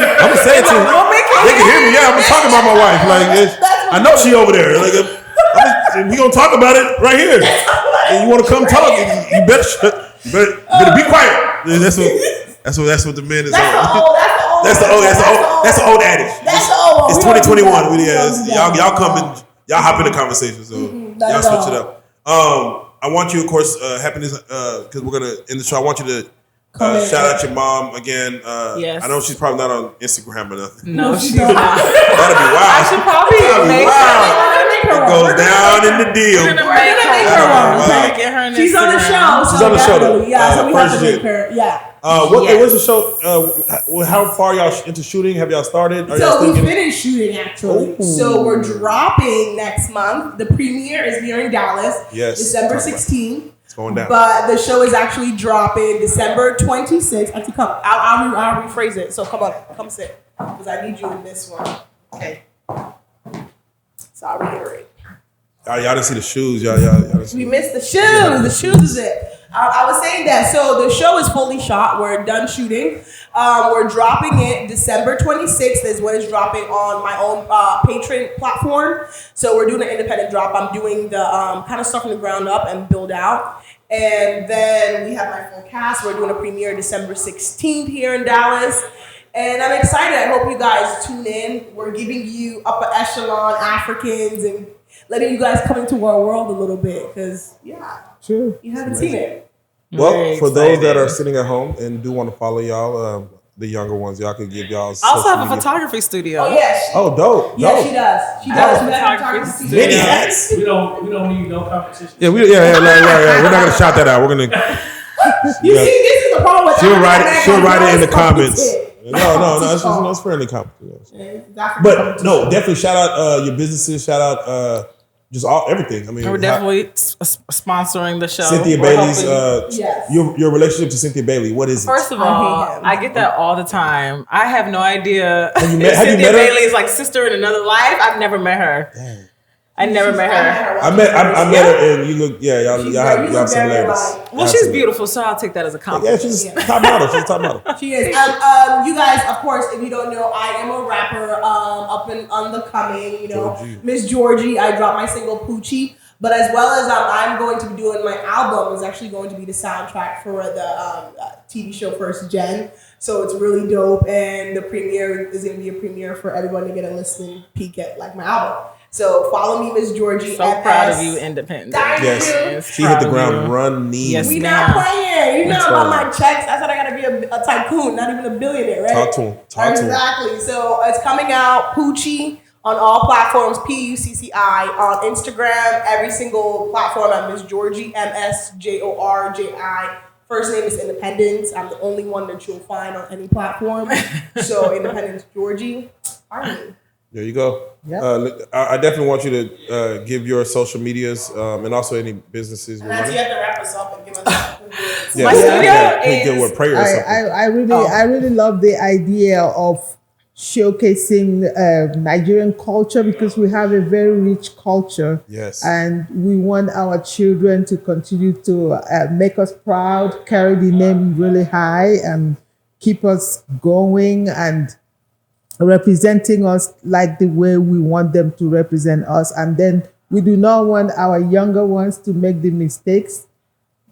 say it to you. woman can They can hear me. Yeah, I'm talking about my wife. Like I know she over there. Like we gonna talk about it right here. And you want to come talk? You better better be quiet. That's what the men is That's on. the old. That's the old adage. That's the old. It's We don't do 2021. that. We don't do that. Y'all come and y'all hop in the conversation. So Not y'all at switch it all. up. I want you, of course, happiness, because we're gonna end the show. I want you to shout out your mom again. Yes. I know she's probably not on Instagram or nothing. No, she's don't. not. That'd be I wild. should probably That'd be make wild. her. It goes down in the deal. We're gonna We're make gonna make her. her one. Wow. We're gonna get her an She's on the Instagram. show. She's so on the show, though. definitely. Yeah, so we have to First make Gen. her. Yeah. What's the show? How far y'all into shooting? Have y'all started? Are y'all So we still getting? finished shooting actually. Ooh. So we're dropping next month. The premiere is here in Dallas. Yes. December Talk about it. 16th. It's going down. But the show is actually dropping December 26th. Actually, come. I'll rephrase it. So come on, come sit, because I need you in this one. Okay. So I'll reiterate. Y'all didn't see the shoes. Y'all didn't see We missed the shoes. The shoes is it. I was saying that. So the show is fully shot. We're done shooting. We're dropping it December 26th is when it's dropping on my own Patreon platform. So we're doing an independent drop. I'm doing the kind of stuff from the ground up and build out. And then we have my full cast. We're doing a premiere December 16th here in Dallas. And I'm excited. I hope you guys tune in. We're giving you upper echelon Africans and letting you guys come into our world a little bit. Because, yeah, True. you haven't seen it. Well, Very for those that excited. are sitting at home and do want to follow y'all, the younger ones, y'all could give y'all. I also have a social media. photography studio. Oh yes. Oh, dope. Yeah, dope. she does. She I does. have She a does photography photography. Many studio. hats. We don't need no competition. Yeah, right. We're not gonna shout that out. We're gonna. You see, this is the problem with She'll African write it. Americans. She'll write it in the They always comments. compete. No, it's just it's friendly comments. But no, definitely shout out your businesses. Shout out just everything. I mean, We're definitely sponsoring the show. Cynthia We're Bailey's. helping- Yes. Your relationship to Cynthia Bailey. What is it? First of I all, hate him. I get that all the time. I have no idea. Have you met Cynthia her? Bailey is like sister in another life. I've never met her. Damn. I never met her. I met her and you look. Yeah, y'all She's have very similarities. like- Well, she's beautiful, so I'll take that as a Yeah, compliment. she's top model. She's top model. She is. You guys, of course, if you don't know, I am a rapper, up and on the coming. You know, Georgie. Miss Georgie. I dropped my single Poochie, but as well as I'm going to be doing my album is actually going to be the soundtrack for the TV show First Gen. So it's really dope, and the premiere is going to be a premiere for everyone to get a listening peek at like my album. So follow me, Miss Georgie. So proud of you, Independent. Thank Yes, you. she hit the ground running. Yes. We ma'am. not playing. You know That's about right. my checks. I said I gotta be a tycoon, not even a billionaire, right? Talk to him. Talk to him. Exactly. So it's coming out, Poochie, on all platforms, Pucci on Instagram, every single platform. I'm Miss Georgie, MSJORJI. First name is Independence. I'm the only one that you'll find on any platform. So Independence Georgie. Army. There you go. Yeah. I definitely want you to give your social medias and also any businesses. And that's you have to wrap us up and give us Yeah, My studio yeah. Give is- a prayer or something. I really love the idea of showcasing Nigerian culture because we have a very rich culture. Yes. And we want our children to continue to make us proud, carry the name really high, and keep us going and representing us like the way we want them to represent us. And then we do not want our younger ones to make the mistakes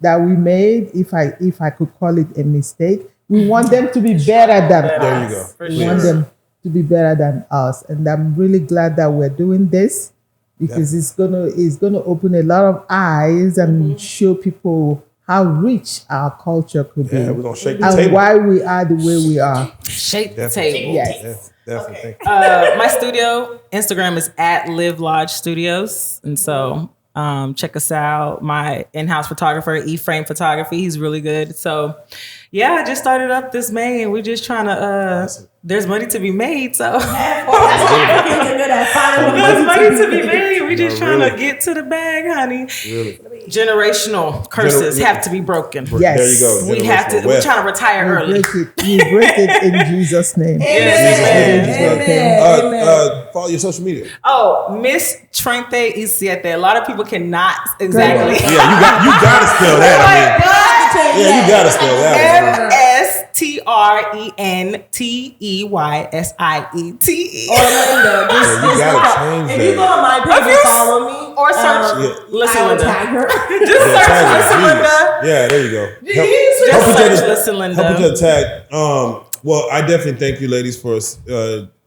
that we made, if I could call it a mistake. We want them to be better than us. There you go. For We want them to be better than us. And I'm really glad that we're doing this because it's gonna open a lot of eyes and show people how rich our culture could Yeah, be. we're gonna shake the And table. why we are the way we are. Shake the Definitely. table. Yes. Yeah, definitely. Okay. My studio Instagram is at Live Lodge Studios, and so check us out. My in-house photographer, E-Frame Photography, he's really good. So yeah, I just started up this May, and we're just trying to. There's money to be made, so That's what Africans are good at. Finding there's money to be made. We're just No, trying really. to get to the bag, honey. Really. Generational curses Gener- have to be broken. Yes. There you go. We have to. Generational We're wealth. trying to retire early. We break it in Jesus' name. Amen. Amen. Follow your social media. Oh, Miss Trente y7. A lot of people cannot exactly. Yeah, you gotta spell that. I mean, yeah, you gotta spell that. MSTRENTEYSIETE. Orlando. Yeah, you gotta change If you go that. on my page and follow me, Or search Yeah. Listen I will Linda. tag her. Just Yeah, search tag it. Listen Jeez. Linda. Yeah, there you go. Just Help each search other- Listen Linda. Help each other tag. Well, I definitely thank you, ladies, for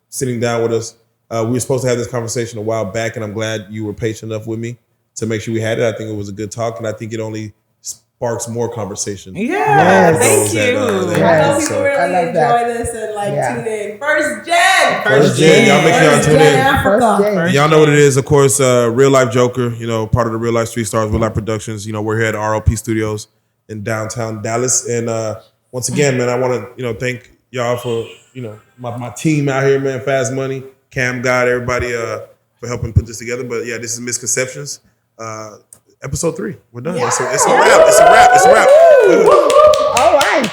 sitting down with us. We were supposed to have this conversation a while back, and I'm glad you were patient enough with me to make sure we had it. I think it was a good talk, and I think it only sparks more conversation. Yeah, Yes. thank Those that, you. they- I know Yes. people So- really I love enjoy that. this and like Yeah. tune in. First Gen. First Gen, y'all make sure y'all First tune Gen in. Africa. First day. Y'all know what it is, of course. Real Life Joker, part of the Real Life Street Stars, Real Life Productions. We're here at ROP Studios in downtown Dallas. And once again, man, I want to thank y'all for my team out here, man. Fast Money, Cam God, everybody for helping put this together. But yeah, this is Misconceptions, episode 3. We're done. It's a wrap. It's a wrap. All right.